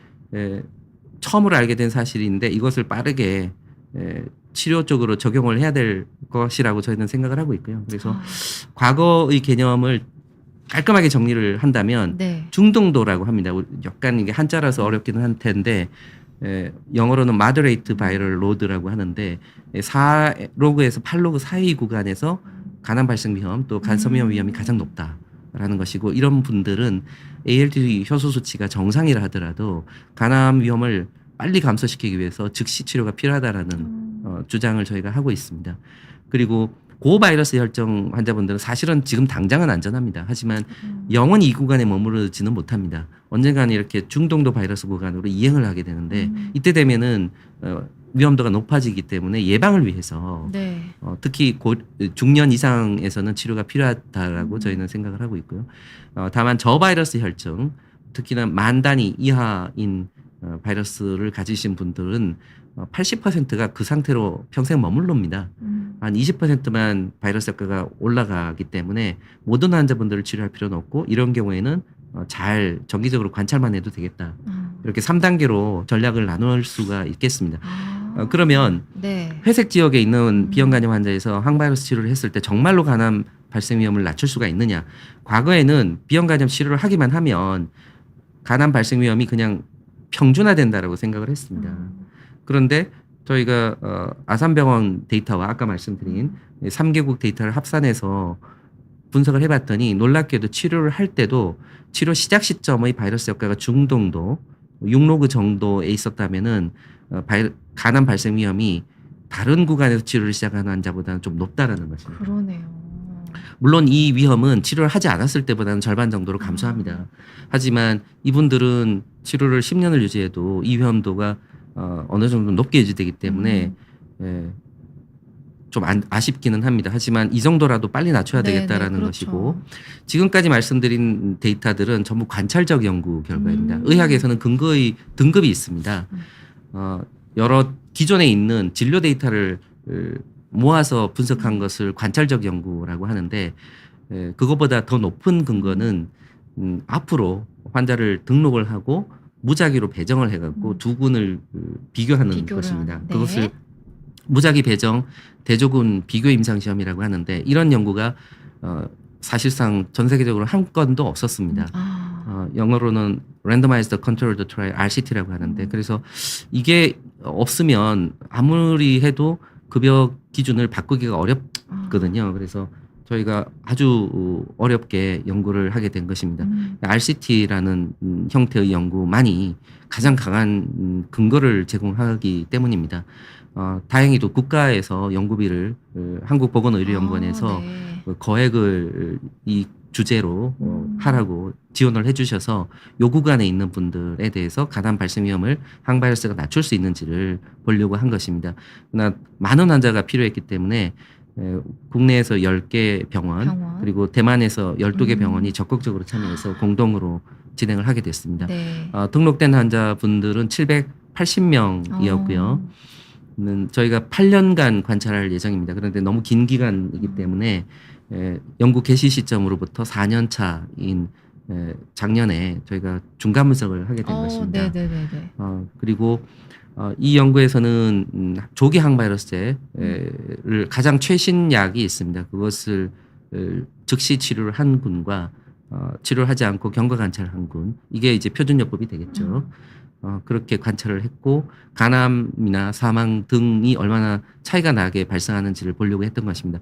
처음으로 알게 된 사실인데 이것을 빠르게 치료 쪽으로 적용을 해야 될 것이라고 저희는 생각을 하고 있고요. 그래서 과거의 개념을 깔끔하게 정리를 한다면 네. 중등도라고 합니다. 약간 이게 한자라서 어렵기는 한 텐데 영어로는 moderate viral load라고 하는데 4로그에서 8로그 사이 구간에서 간암 발생 위험 또 간섬유염 위험이 가장 높다라는 것이고 이런 분들은 ALT 효소 수치가 정상이라 하더라도 간암 위험을 빨리 감소시키기 위해서 즉시 치료가 필요하다라는 주장을 저희가 하고 있습니다. 그리고 고바이러스 혈증 환자분들은 사실은 지금 당장은 안전합니다. 하지만 영원히 이 구간에 머무르지는 못합니다. 언젠가는 이렇게 중동도 바이러스 구간으로 이행을 하게 되는데 이때 되면은 위험도가 높아지기 때문에 예방을 위해서 네. 특히 중년 이상에서는 치료가 필요하다라고 저희는 생각을 하고 있고요. 다만 저바이러스 혈증 특히나 10,000단위 이하인 바이러스를 가지신 분들은 80%가 그 상태로 평생 머물릅니다. 한 20%만 바이러스 효과가 올라가기 때문에 모든 환자분들을 치료할 필요는 없고 이런 경우에는 잘 정기적으로 관찰만 해도 되겠다. 이렇게 3단계로 전략을 나눌 수가 있겠습니다. 그러면 네. 회색 지역에 있는 비형간염 환자에서 항바이러스 치료를 했을 때 정말로 간암 발생 위험을 낮출 수가 있느냐. 과거에는 비형간염 치료를 하기만 하면 간암 발생 위험이 그냥 평준화된다라고 생각을 했습니다. 그런데 저희가 아산병원 데이터와 아까 말씀드린 3개국 데이터를 합산해서 분석을 해봤더니 놀랍게도 치료를 할 때도 치료 시작 시점의 바이러스 효과가 중등도 6로그 정도에 있었다면은 간암 발생 위험이 다른 구간에서 치료를 시작하는 환자보다는 좀 높다라는 것입니다. 그러네요. 물론 이 위험은 치료를 하지 않았을 때보다는 절반 정도로 감소합니다. 하지만 이분들은 치료를 10년을 유지해도 이 위험도가 어느 정도 높게 유지되기 때문에 좀 아쉽기는 합니다. 하지만 이 정도라도 빨리 낮춰야 되겠다라는 그렇죠. 것이고 지금까지 말씀드린 데이터들은 전부 관찰적 연구 결과입니다. 의학에서는 근거의 등급이 있습니다. 여러 기존에 있는 진료 데이터를 모아서 분석한 것을 관찰적 연구라고 하는데 그것보다 더 높은 근거는 앞으로 환자를 등록을 하고 무작위로 배정을 해갖고 두 군을 비교하는 것입니다. 네. 그것을 무작위 배정 대조군 비교 임상 시험이라고 하는데 이런 연구가 사실상 전 세계적으로 한 건도 없었습니다. 영어로는 Randomized Controlled Trial RCT라고 하는데 그래서 이게 없으면 아무리 해도 급여 기준을 바꾸기가 어렵거든요. 그래서 저희가 아주 어렵게 연구를 하게 된 것입니다. RCT라는 형태의 연구만이 가장 강한 근거를 제공하기 때문입니다. 다행히도 국가에서 연구비를 한국보건의료연구원에서 네. 거액을 이 주제로 하라고 지원을 해주셔서 요 구간에 있는 분들에 대해서 간암 발생 위험을 항바이러스가 낮출 수 있는지를 보려고 한 것입니다. 그러나 많은 환자가 필요했기 때문에 국내에서 10개 병원 그리고 대만에서 12개 병원이 적극적으로 참여해서 공동으로 진행을 하게 됐습니다. 네. 등록된 환자분들은 780명이었고요. 저희가 8년간 관찰할 예정입니다. 그런데 너무 긴 기간이기 때문에 연구 개시 시점으로부터 4년 차인 작년에 저희가 중간 분석을 하게 된 것입니다. 네네네. 그리고 이 연구에서는 조기 항바이러스제를 가장 최신 약이 있습니다. 그것을 즉시 치료를 한 군과 치료를 하지 않고 경과 관찰을 한 군, 이게 이제 표준요법이 되겠죠. 그렇게 관찰을 했고 간암이나 사망 등이 얼마나 차이가 나게 발생하는지를 보려고 했던 것입니다.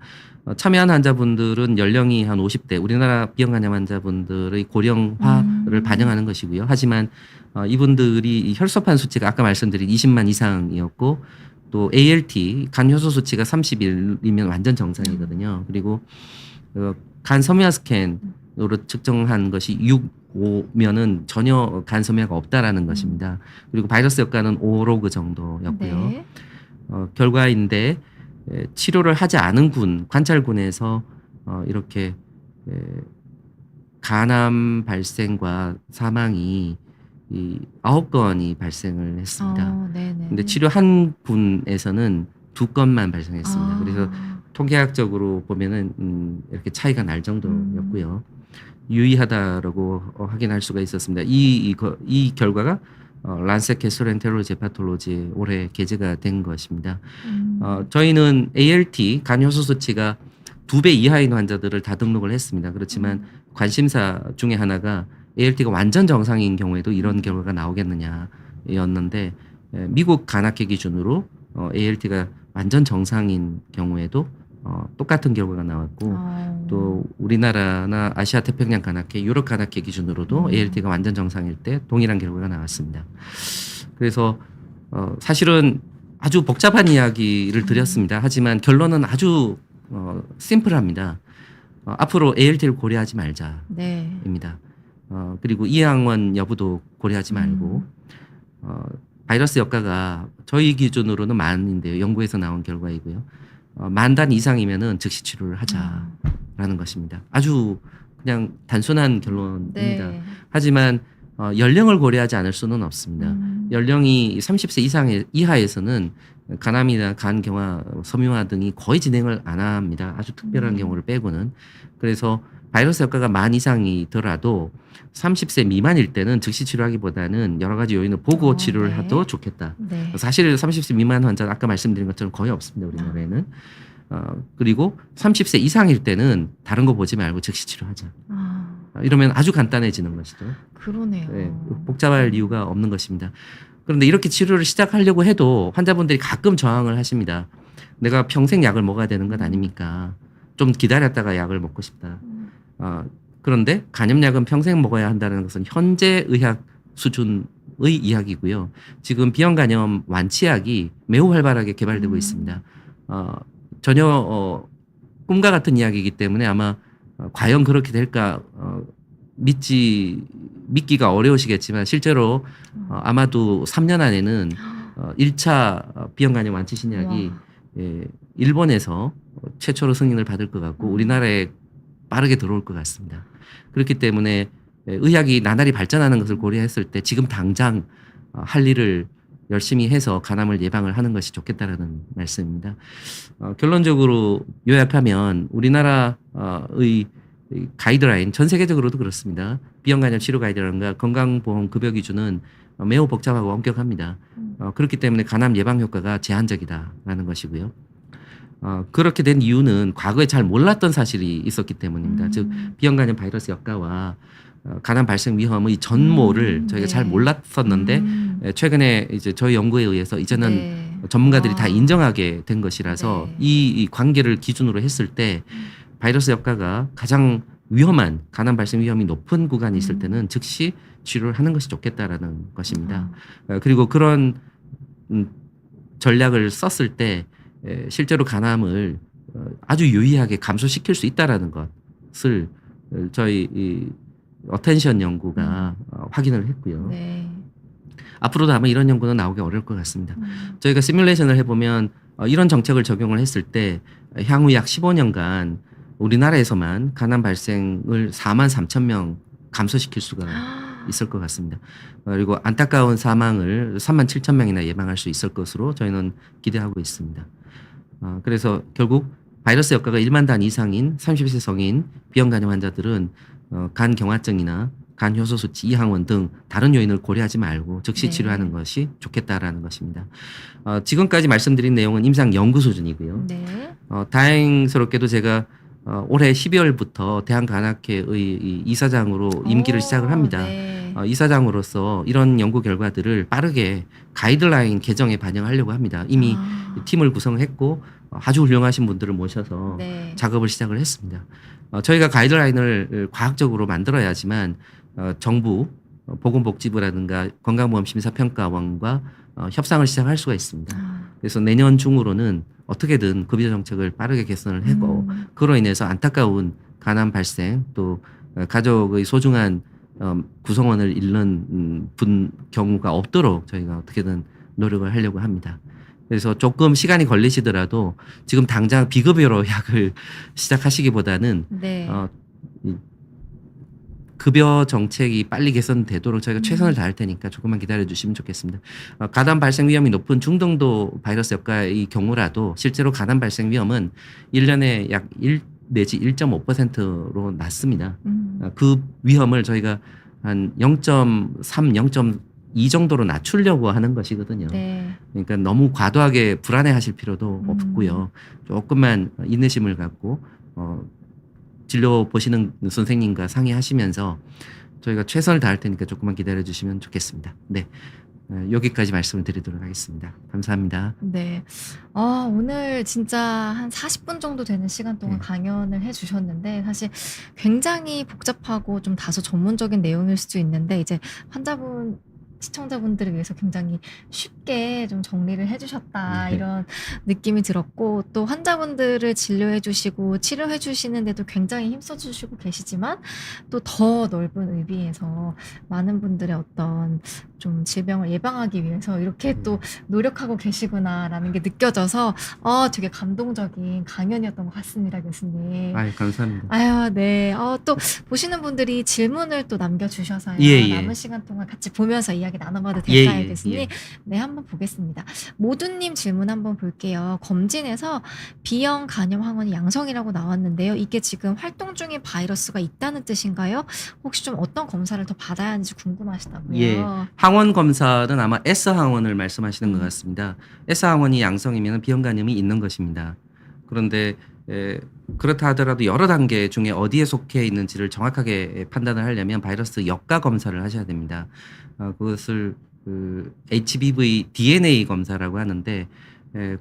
참여한 환자분들은 연령이 한 50대, 우리나라 비형간암 환자분들의 고령화를 반영하는 것이고요. 하지만 이분들이 이 혈소판 수치가 아까 말씀드린 20만 이상이었고 또 ALT 간 효소 수치가 31이면 완전 정상이거든요. 그리고 간 섬유화 스캔으로 측정한 것이 6, 5면은 전혀 간 섬유화가 없다라는 것입니다. 그리고 바이러스 효과는 5로그 정도였고요. 네. 결과인데 치료를 하지 않은 군, 관찰군에서 이렇게 간암 발생과 사망이 이 9건이 발생을 했습니다. 근데 치료한 군에서는 2건만 발생했습니다. 그래서 통계학적으로 보면은 이렇게 차이가 날 정도였고요. 유의하다라고 확인할 수가 있었습니다. 이 결과가 란셋 게스트로엔테롤로지 헤파톨로지에 올해 게재가 된 것입니다. 저희는 ALT 간 효소 수치가 2배 이하인 환자들을 다 등록을 했습니다. 그렇지만 관심사 중에 하나가 ALT가 완전 정상인 경우에도 이런 결과가 나오겠느냐였는데 미국 간학회 기준으로 ALT가 완전 정상인 경우에도 똑같은 결과가 나왔고 또 우리나라나 아시아 태평양 간학회, 유럽 간학회 기준으로도 ALT가 완전 정상일 때 동일한 결과가 나왔습니다. 그래서 사실은 아주 복잡한 이야기를 드렸습니다. 하지만 결론은 아주 심플합니다. 앞으로 ALT를 고려하지 말자입니다. 네. 그리고 이항원 여부도 고려하지 말고 바이러스 역가가 저희 기준으로는 만인데요. 연구에서 나온 결과이고요. 만단 이상이면은 즉시 치료를 하자라는 것입니다. 아주 그냥 단순한 결론입니다. 네. 하지만 연령을 고려하지 않을 수는 없습니다. 연령이 30세 이하에서는 간암이나 간경화, 섬유화 등이 거의 진행을 안 합니다. 아주 특별한 경우를 빼고는. 그래서 바이러스 효과가 만 이상이더라도 30세 미만일 때는 즉시 치료하기보다는 여러 가지 요인을 보고 치료를 네. 해도 좋겠다. 네. 사실 30세 미만 환자는 아까 말씀드린 것처럼 거의 없습니다. 우리나라에는. 그리고 30세 이상일 때는 다른 거 보지 말고 즉시 치료하자. 이러면 아주 간단해지는 것이죠. 그러네요. 네, 복잡할 이유가 없는 것입니다. 그런데 이렇게 치료를 시작하려고 해도 환자분들이 가끔 저항을 하십니다. 내가 평생 약을 먹어야 되는 것 아닙니까? 좀 기다렸다가 약을 먹고 싶다. 그런데 간염약은 평생 먹어야 한다는 것은 현재 의학 수준의 이야기고요. 지금 비형간염 완치약이 매우 활발하게 개발되고 있습니다. 전혀 꿈과 같은 이야기이기 때문에 아마 과연 그렇게 될까 믿기가 어려우시겠지만 실제로 아마도 3년 안에는 1차 비형간염 완치 신약이 일본에서 최초로 승인을 받을 것 같고 우리나라에 빠르게 들어올 것 같습니다. 그렇기 때문에 의학이 나날이 발전하는 것을 고려했을 때 지금 당장 할 일을 열심히 해서 간암을 예방을 하는 것이 좋겠다라는 말씀입니다. 결론적으로 요약하면 우리나라의 가이드라인, 전 세계적으로도 그렇습니다. 비형간염 치료 가이드라인과 건강보험 급여 기준은 매우 복잡하고 엄격합니다. 그렇기 때문에 간암 예방 효과가 제한적이다라는 것이고요. 그렇게 된 이유는 과거에 잘 몰랐던 사실이 있었기 때문입니다. 즉 비형간염 바이러스 역가와 간암 발생 위험의 전모를 저희가 네. 잘 몰랐었는데 최근에 이제 저희 연구에 의해서 이제는 네. 전문가들이 아. 다 인정하게 된 것이라서 네. 이 관계를 기준으로 했을 때 바이러스 역가가 가장 위험한 간암 발생 위험이 높은 구간이 있을 때는 즉시 치료를 하는 것이 좋겠다라는 것입니다. 그리고 그런 전략을 썼을 때 실제로 간암을 아주 유의하게 감소시킬 수 있다라는 것을 저희 이 어텐션 연구가 확인을 했고요. 네. 앞으로도 아마 이런 연구는 나오기 어려울 것 같습니다. 저희가 시뮬레이션을 해보면 이런 정책을 적용을 했을 때 향후 약 15년간 우리나라에서만 간암 발생을 4만 3천 명 감소시킬 수가 있을 것 같습니다. 그리고 안타까운 사망을 3만 7천 명이나 예방할 수 있을 것으로 저희는 기대하고 있습니다. 그래서 결국 바이러스 역가가 1만 단 이상인 30세 성인 비형 간염 환자들은 간 경화증이나 간 효소 수치 이항원 등 다른 요인을 고려하지 말고 즉시 네. 치료하는 것이 좋겠다라는 것입니다. 지금까지 말씀드린 내용은 임상 연구 수준이고요. 네. 다행스럽게도 제가 올해 12월부터 대한간암회의 이 이사장으로 임기를 시작을 합니다. 네. 이사장으로서 이런 연구 결과들을 빠르게 가이드라인 개정에 반영하려고 합니다. 이미 팀을 구성했고 아주 훌륭하신 분들을 모셔서 네. 작업을 시작을 했습니다. 저희가 가이드라인을 과학적으로 만들어야지만 정부, 보건복지부라든가 건강보험심사평가원과 협상을 시작할 수가 있습니다. 그래서 내년 중으로는 어떻게든 급여 정책을 빠르게 개선을 하고 그로 인해서 안타까운 간암 발생 또 가족의 소중한 구성원을 잃는 경우가 없도록 저희가 어떻게든 노력을 하려고 합니다. 그래서 조금 시간이 걸리시더라도 지금 당장 비급여로 약을 시작하시기보다는 네. 이 급여 정책이 빨리 개선되도록 저희가 최선을 다할 테니까 조금만 기다려 주시면 좋겠습니다. 간암 발생 위험이 높은 중등도 바이러스 역가의 경우라도 실제로 간암 발생 위험은 1년에 약 1 내지 1.5%로 낮습니다. 그 위험을 저희가 한 0.3, 0.2 정도로 낮추려고 하는 것이거든요. 네. 그러니까 너무 과도하게 불안해하실 필요도 없고요. 조금만 인내심을 갖고 진료 보시는 선생님과 상의하시면서 저희가 최선을 다할 테니까 조금만 기다려 주시면 좋겠습니다. 네. 여기까지 말씀을 드리도록 하겠습니다. 감사합니다. 네. 오늘 진짜 한 40분 정도 되는 시간 동안 네. 강연을 해주셨는데, 사실 굉장히 복잡하고 좀 다소 전문적인 내용일 수도 있는데, 이제 시청자분들을 위해서 굉장히 쉽게 좀 정리를 해주셨다, 네. 이런 느낌이 들었고, 또 환자분들을 진료해주시고 치료해주시는데도 굉장히 힘써주시고 계시지만, 또 더 넓은 의미에서 많은 분들의 어떤 좀 질병을 예방하기 위해서 이렇게 또 노력하고 계시구나라는 게 느껴져서 되게 감동적인 강연이었던 것 같습니다, 교수님. 아유, 감사합니다. 아유, 네. 또 보시는 분들이 질문을 또 남겨주셔서요. 예. 남은 시간 동안 같이 보면서 이야기 나눠봐도 예, 될까요, 예, 교수님? 예. 네, 한번 보겠습니다. 모두님 질문 한번 볼게요. 검진에서 B형 간염 항원이 양성이라고 나왔는데요. 이게 지금 활동 중인 바이러스가 있다는 뜻인가요? 혹시 좀 어떤 검사를 더 받아야 하는지 궁금하시다고요. 예. 항원 검사는 아마 S 항원을 말씀하시는 것 같습니다. S 항원이 양성이면 비형 간염이 있는 것입니다. 그런데 그렇다 하더라도 여러 단계 중에 어디에 속해 있는지를 정확하게 판단을 하려면 바이러스 역가 검사를 하셔야 됩니다. 그것을 HBV DNA 검사라고 하는데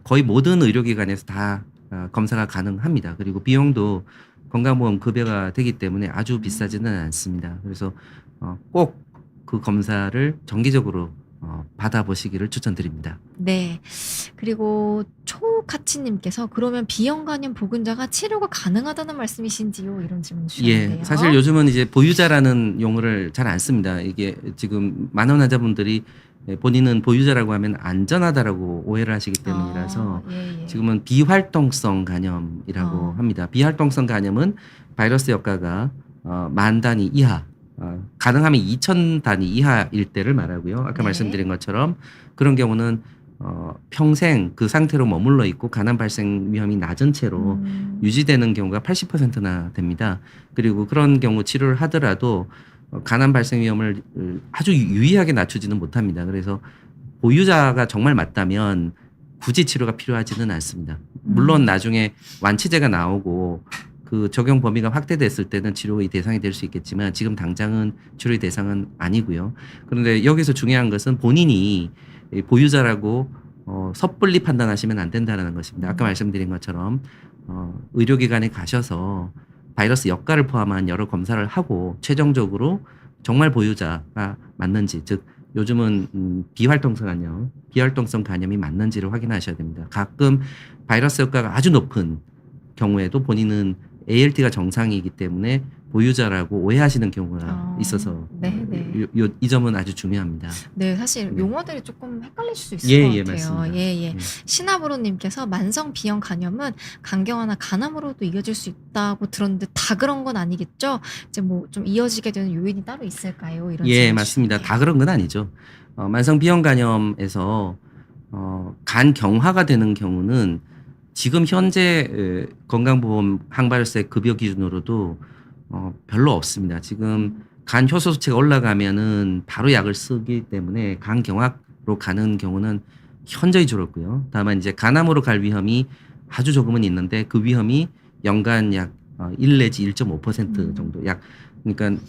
거의 모든 의료기관에서 다 검사가 가능합니다. 그리고 비용도 건강보험 급여가 되기 때문에 아주 비싸지는 않습니다. 그래서 꼭 그 검사를 정기적으로 받아보시기를 추천드립니다. 네. 그리고 초카치님께서 그러면 B형 간염 보균자가 치료가 가능하다는 말씀이신지요? 이런 질문 주셨는데요. 예, 사실 요즘은 이제 보유자라는 용어를 잘 안 씁니다. 이게 지금 많은 환자분들이 본인은 보유자라고 하면 안전하다라고 오해를 하시기 때문이라서 예. 지금은 비활동성 간염이라고 합니다. 비활동성 간염은 바이러스 역가가 10,000단위 이하, 가능하면 2,000단위 이하일 때를 말하고요. 아까 네. 말씀드린 것처럼 그런 경우는 평생 그 상태로 머물러 있고 간암 발생 위험이 낮은 채로 유지되는 경우가 80%나 됩니다. 그리고 그런 경우 치료를 하더라도 간암 발생 위험을 아주 유의하게 낮추지는 못합니다. 그래서 보유자가 정말 맞다면 굳이 치료가 필요하지는 않습니다. 물론 나중에 완치제가 나오고 그 적용 범위가 확대됐을 때는 치료의 대상이 될 수 있겠지만 지금 당장은 치료의 대상은 아니고요. 그런데 여기서 중요한 것은 본인이 보유자라고 섣불리 판단하시면 안 된다는 것입니다. 아까 말씀드린 것처럼 의료기관에 가셔서 바이러스 역가를 포함한 여러 검사를 하고 최종적으로 정말 보유자가 맞는지, 즉 요즘은 비활동성 간염이 맞는지를 확인하셔야 됩니다. 가끔 바이러스 역가가 아주 높은 경우에도 본인은 ALT가 정상이기 때문에 보유자라고 오해하시는 경우가 있어서 네. 이 점은 아주 중요합니다. 네, 사실 네. 용어들이 조금 헷갈릴 수 있을 예, 것 예, 같아요. 맞습니다. 예. 신하브로님께서 만성 비형 간염은 간경화나 간암으로도 이어질 수 있다고 들었는데 다 그런 건 아니겠죠? 이제 뭐 좀 이어지게 되는 요인이 따로 있을까요? 이런 예, 질문 맞습니다. 주셨네요. 다 그런 건 아니죠. 만성 비형 간염에서 간 경화가 되는 경우는 지금 현재 건강보험 항바이러스의 급여 기준으로도 별로 없습니다. 지금 간 효소 수치가 올라가면은 바로 약을 쓰기 때문에 간 경화로 가는 경우는 현저히 줄었고요. 다만 이제 간암으로 갈 위험이 아주 조금은 있는데 그 위험이 연간 약 1 내지 1.5% 정도 그러니까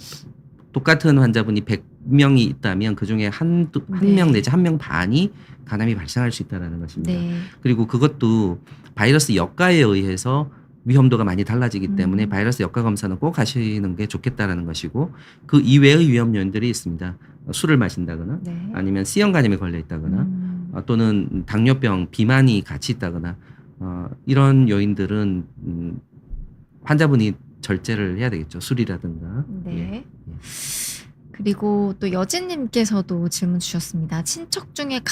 똑같은 환자분이 100명이 있다면 그중에 한 명 내지 1명 반이 간암이 발생할 수 있다는 것입니다. 네. 그리고 그것도 바이러스 역가에 의해서 위험도가 많이 달라지기 때문에 바이러스 역가 검사는 꼭 하시는 게 좋겠다라는 것이고, 그 이외의 위험 요인들이 있습니다. 술을 마신다거나 네. 아니면 C형 간염에 걸려 있다거나 또는 당뇨병 비만이 같이 있다거나 이런 요인들은 환자분이 절제를 해야 되겠죠. 술이라든가. 네. 예. 그리고 또 여진님께서도 질문 주셨습니다. 친척 중에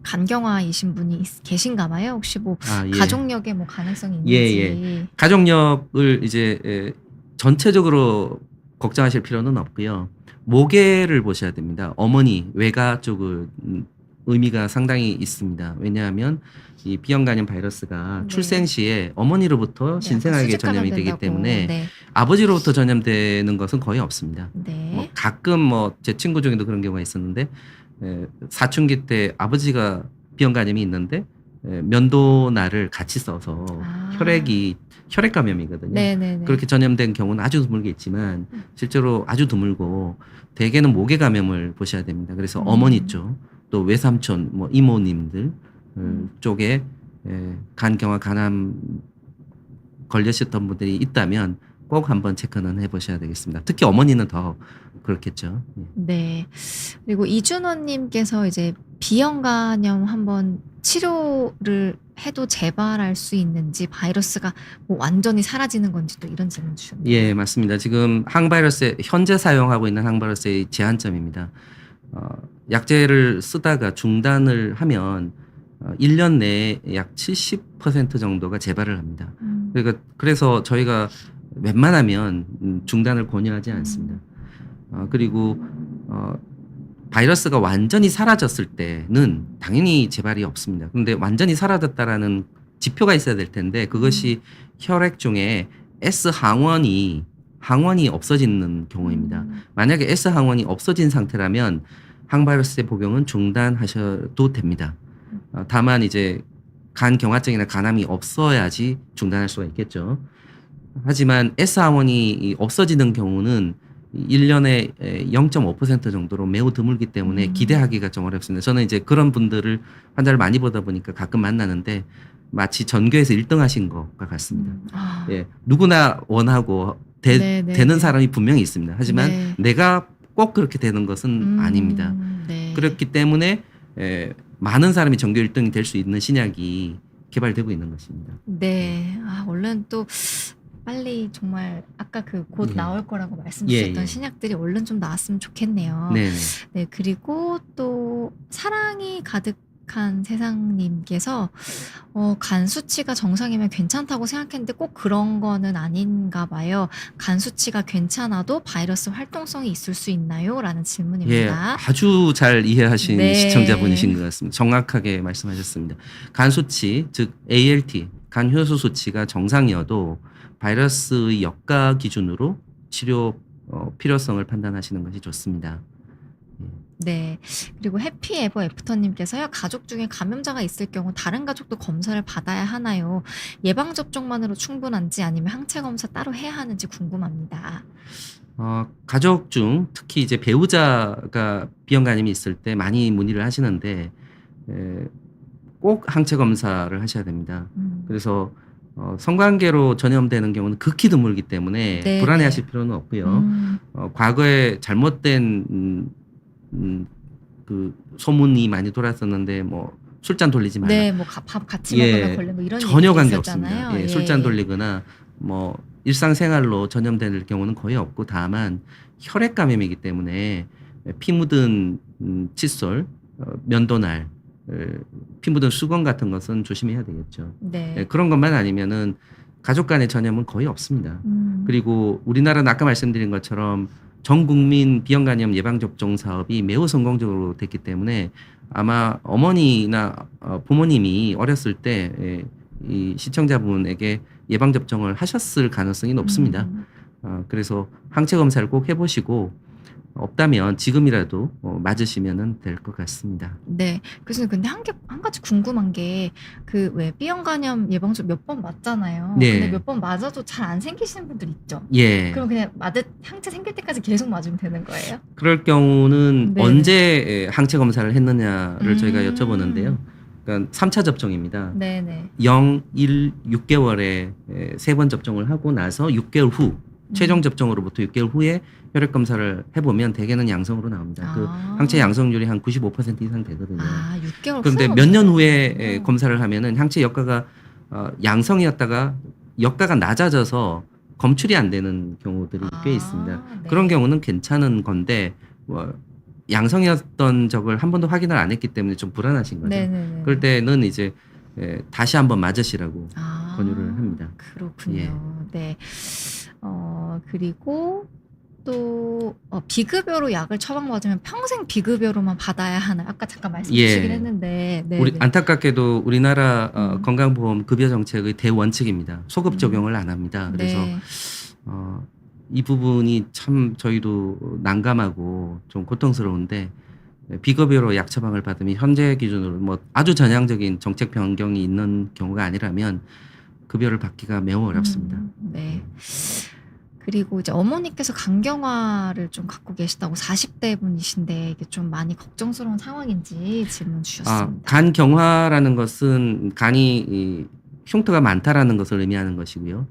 간경화이신 분이 계신가 봐요. 혹시 뭐 예. 가족력에 뭐 가능성이 있는지. 예. 가족력을 이제 전체적으로 걱정하실 필요는 없고요. 모계를 보셔야 됩니다. 어머니, 외가 쪽을 의미가 상당히 있습니다. 왜냐하면 이 비형 간염 바이러스가 네. 출생 시에 어머니로부터 신생아에게 수직 전염이 되기 감염된다고. 때문에 네. 아버지로부터 전염되는 것은 거의 없습니다. 네. 뭐 가끔 제 친구 중에도 그런 경우가 있었는데 사춘기 때 아버지가 비형 간염이 있는데 면도날을 같이 써서 혈액 감염이거든요. 네네네. 그렇게 전염된 경우는 아주 드물게 있지만 실제로 아주 드물고 대개는 모계 감염을 보셔야 됩니다. 그래서 어머니 쪽, 또 외삼촌, 뭐 이모님들 쪽에 간경화 간암 걸리셨던 분들이 있다면 꼭 한번 체크는 해보셔야 되겠습니다. 특히 어머니는 더 그렇겠죠. 예. 네. 그리고 이준호님께서 이제 비형 간염 한번 치료를 해도 재발할 수 있는지, 바이러스가 뭐 완전히 사라지는 건지 또 이런 질문 주셨네요. 예, 맞습니다. 지금 항바이러스의 현재 사용하고 있는 항바이러스의 제한점입니다. 약제를 쓰다가 중단을 하면 1년 내에 약 70% 정도가 재발을 합니다. 그래서 저희가 웬만하면 중단을 권유하지 않습니다. 그리고 바이러스가 완전히 사라졌을 때는 당연히 재발이 없습니다. 그런데 완전히 사라졌다라는 지표가 있어야 될 텐데 그것이 혈액 중에 S 항원이 없어지는 경우입니다. 만약에 S 항원이 없어진 상태라면 항바이러스의 복용은 중단하셔도 됩니다. 다만 이제 간 경화증이나 간암이 없어야지 중단할 수가 있겠죠. 하지만 S 항원이 없어지는 경우는 1년에 0.5% 정도로 매우 드물기 때문에 기대하기가 좀 어렵습니다. 저는 이제 그런 분들을 환자를 많이 보다 보니까 가끔 만나는데 마치 전교에서 1등 하신 것과 같습니다. 예, 누구나 원하고 되는 사람이 분명히 있습니다. 하지만 내가 꼭 그렇게 되는 것은 아닙니다. 네. 그렇기 때문에 많은 사람이 전교 1등이 될 수 있는 신약이 개발되고 있는 것입니다. 네. 얼른 또 빨리 정말 아까 곧 나올 거라고 말씀 주셨던 신약들이 얼른 좀 나왔으면 좋겠네요. 네. 네. 그리고 또 사랑이 가득한 세상님께서 간 수치가 정상이면 괜찮다고 생각했는데 꼭 그런 거는 아닌가 봐요. 간 수치가 괜찮아도 바이러스 활동성이 있을 수 있나요? 라는 질문입니다. 아주 잘 이해하신 네. 시청자분이신 것 같습니다. 정확하게 말씀하셨습니다. 간 수치, 즉 ALT, 간 효소 수치가 정상이어도 바이러스의 역가 기준으로 치료 필요성을 판단하시는 것이 좋습니다. 네. 그리고 해피에버 애프터님께서요. 가족 중에 감염자가 있을 경우 다른 가족도 검사를 받아야 하나요? 예방 접종만으로 충분한지 아니면 항체 검사 따로 해야 하는지 궁금합니다. 가족 중 특히 이제 배우자가 비형 간염이 있을 때 많이 문의를 하시는데 에, 꼭 항체 검사를 하셔야 됩니다. 음. 그래서 성관계로 전염되는 경우는 극히 드물기 때문에 네네. 불안해하실 필요는 없고요. 음. 과거에 잘못된 그 소문이 많이 돌았었는데 뭐 술잔 돌리지 말라. 네. 뭐 밥 같이 예. 먹으면 걸려 뭐 이런 전혀 얘기도 관계 있었잖아요. 없습니다. 예, 예, 술잔 예. 돌리거나 뭐 일상생활로 전염될 경우는 거의 없고 다만 혈액 감염이기 때문에 피 묻은 칫솔, 면도날, 피 묻은 수건 같은 것은 조심해야 되겠죠. 네. 예, 그런 것만 아니면은 가족 간의 전염은 거의 없습니다. 그리고 우리나라는 아까 말씀드린 것처럼 전 국민 비형 간염 예방 접종 사업이 매우 성공적으로 됐기 때문에 아마 어머니나 부모님이 어렸을 때 이 시청자분에게 예방 접종을 하셨을 가능성이 높습니다. 그래서 항체 검사를 꼭 해보시고 없다면 지금이라도 맞으시면 될 것 같습니다. 네. 교수님 근데 한 가지 궁금한 게 그 왜 B형 간염 예방접 몇 번 맞잖아요. 네. 근데 몇 번 맞아도 잘 안 생기시는 분들 있죠. 예. 그럼 그냥 항체 생길 때까지 계속 맞으면 되는 거예요? 그럴 경우는 네네. 언제 항체 검사를 했느냐를 저희가 음. 여쭤보는데요. 그러니까 3차 접종입니다. 네네. 0, 1, 6개월에 3번 접종을 하고 나서 6개월 후 최종 접종으로부터 6개월 후에 혈액 검사를 해보면 대개는 양성으로 나옵니다. 그 항체 양성률이 한 95% 이상 되거든요. 6개월 그런데 후에 몇 년 맞으면 후에 되는군요. 검사를 하면은 항체 역가가 양성이었다가 역가가 낮아져서 검출이 안 되는 경우들이 꽤 있습니다. 네. 그런 경우는 괜찮은 건데 뭐 양성이었던 적을 한 번도 확인을 안 했기 때문에 좀 불안하신 거죠. 네네네. 그럴 때는 이제 다시 한번 맞으시라고 아, 권유를 합니다. 그렇군요. 예. 네. 그리고 또 비급여로 약을 처방받으면 평생 비급여로만 받아야 하나요? 아까 잠깐 말씀 주시긴 예. 했는데. 네. 우리 안타깝게도 우리나라 건강보험 급여 정책의 대원칙입니다. 소급 적용을 안 합니다. 그래서 네. 이 부분이 참 저희도 난감하고 좀 고통스러운데 비급여로 약 처방을 받으면 현재 기준으로 뭐 아주 전향적인 정책 변경이 있는 경우가 아니라면 급여를 받기가 매우 어렵습니다. 네. 그리고 이제 어머니께서 간경화를 좀 갖고 계시다고 40대 분이신데 이게 좀 많이 걱정스러운 상황인지 질문 주셨습니다. 간 경화라는 것은 간이 흉터가 많다라는 것을 의미하는 것이고요.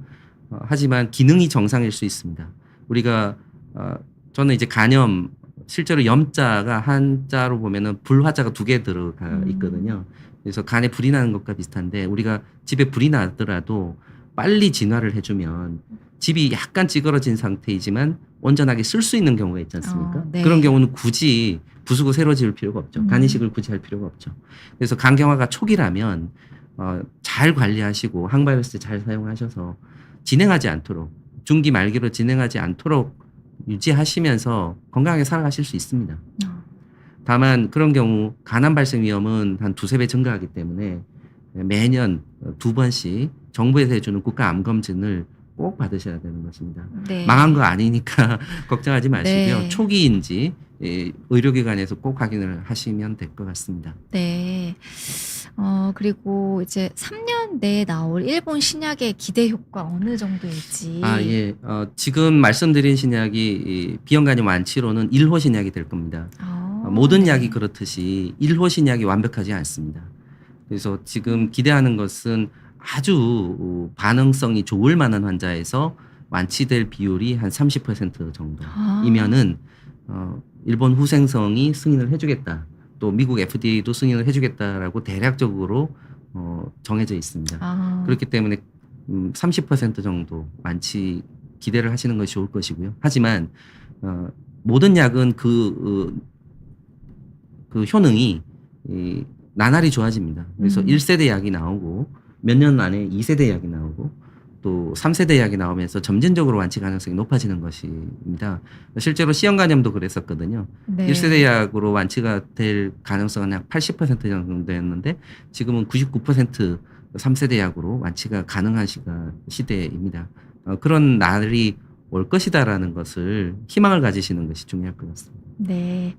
하지만 기능이 정상일 수 있습니다. 우리가 저는 이제 간염 실제로 염자가 한자로 보면은 불화자가 2개 들어가 있거든요. 그래서 간에 불이 나는 것과 비슷한데 우리가 집에 불이 나더라도 빨리 진화를 해주면 집이 약간 찌그러진 상태이지만 온전하게 쓸 수 있는 경우가 있지 않습니까? 네. 그런 경우는 굳이 부수고 새로 지을 필요가 없죠. 간 이식을 굳이 할 필요가 없죠. 그래서 간 경화가 초기라면 잘 관리하시고 항바이러스 잘 사용하셔서 진행하지 않도록 중기 말기로 진행하지 않도록 유지하시면서 건강하게 살아가실 수 있습니다. 다만 그런 경우 간암 발생 위험은 한 2~3배 증가하기 때문에 매년 2번씩 정부에서 해주는 국가 암 검진을 꼭 받으셔야 되는 것입니다. 네. 망한 거 아니니까 걱정하지 마시고요. 네. 초기인지 의료기관에서 꼭 확인을 하시면 될 것 같습니다. 네. 그리고 이제 3년 내에 나올 일본 신약의 기대 효과 어느 정도일지. 예. 지금 말씀드린 신약이 이 비형 간염 완치로는 1호 신약이 될 겁니다. 모든 네. 약이 그렇듯이 1호 신약이 완벽하지 않습니다. 그래서 지금 기대하는 것은 아주 반응성이 좋을 만한 환자에서 완치될 비율이 한 30% 정도이면은 일본 후생성이 승인을 해주겠다. 또 미국 FDA도 승인을 해주겠다라고 대략적으로 정해져 있습니다. 그렇기 때문에 30% 정도 완치 기대를 하시는 것이 좋을 것이고요. 하지만 모든 약은 그 효능이 나날이 좋아집니다. 그래서 1세대 약이 나오고 몇 년 안에 2세대 약이 나오고 또 3세대 약이 나오면서 점진적으로 완치 가능성이 높아지는 것입니다. 실제로 C형 간염도 그랬었거든요. 네. 1세대 약으로 완치가 될 가능성은 약 80% 정도였는데 지금은 99% 3세대 약으로 완치가 가능한 시대입니다. 그런 날이 올 것이다라는 것을 희망을 가지시는 것이 중요할 것 같습니다. 네.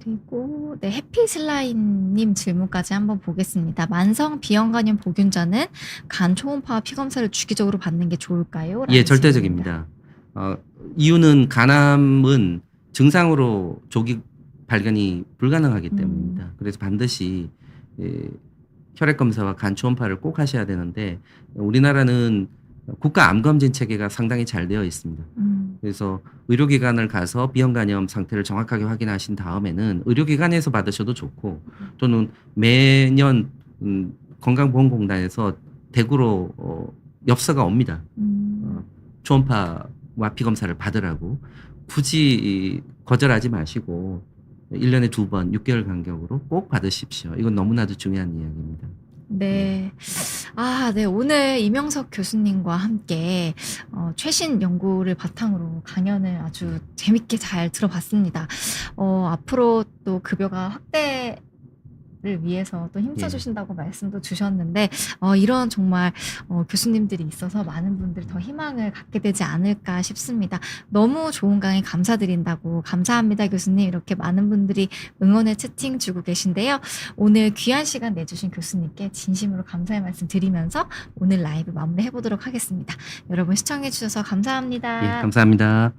그리고 네, 해피슬라임님 질문까지 한번 보겠습니다. 만성 비형간염 보균자는 간 초음파와 피 검사를 주기적으로 받는 게 좋을까요? 라는 예, 질문입니다. 절대적입니다. 이유는 간암은 증상으로 조기 발견이 불가능하기 때문입니다. 그래서 반드시 예, 혈액 검사와 간 초음파를 꼭 하셔야 되는데 우리나라는 국가 암 검진 체계가 상당히 잘 되어 있습니다. 그래서 의료기관을 가서 비형간염 상태를 정확하게 확인하신 다음에는 의료기관에서 받으셔도 좋고 또는 매년 건강보험공단에서 대구로 엽서가 옵니다. 초음파와 피검사를 받으라고 굳이 거절하지 마시고 1년에 2번 6개월 간격으로 꼭 받으십시오. 이건 너무나도 중요한 이야기입니다. 네. 네. 오늘 이명석 교수님과 함께 최신 연구를 바탕으로 강연을 아주 재밌게 잘 들어봤습니다. 앞으로 또 급여가 확대를 위해서 또 힘써주신다고 말씀도 주셨는데, 이런 정말 교수님들이 있어서 많은 분들이 더 희망을 갖게 되지 않을까 싶습니다. 너무 좋은 강의 감사드린다고, 감사합니다 교수님, 이렇게 많은 분들이 응원의 채팅 주고 계신데요. 오늘 귀한 시간 내주신 교수님께 진심으로 감사의 말씀 드리면서 오늘 라이브 마무리해보도록 하겠습니다. 여러분 시청해주셔서 감사합니다. 예, 감사합니다.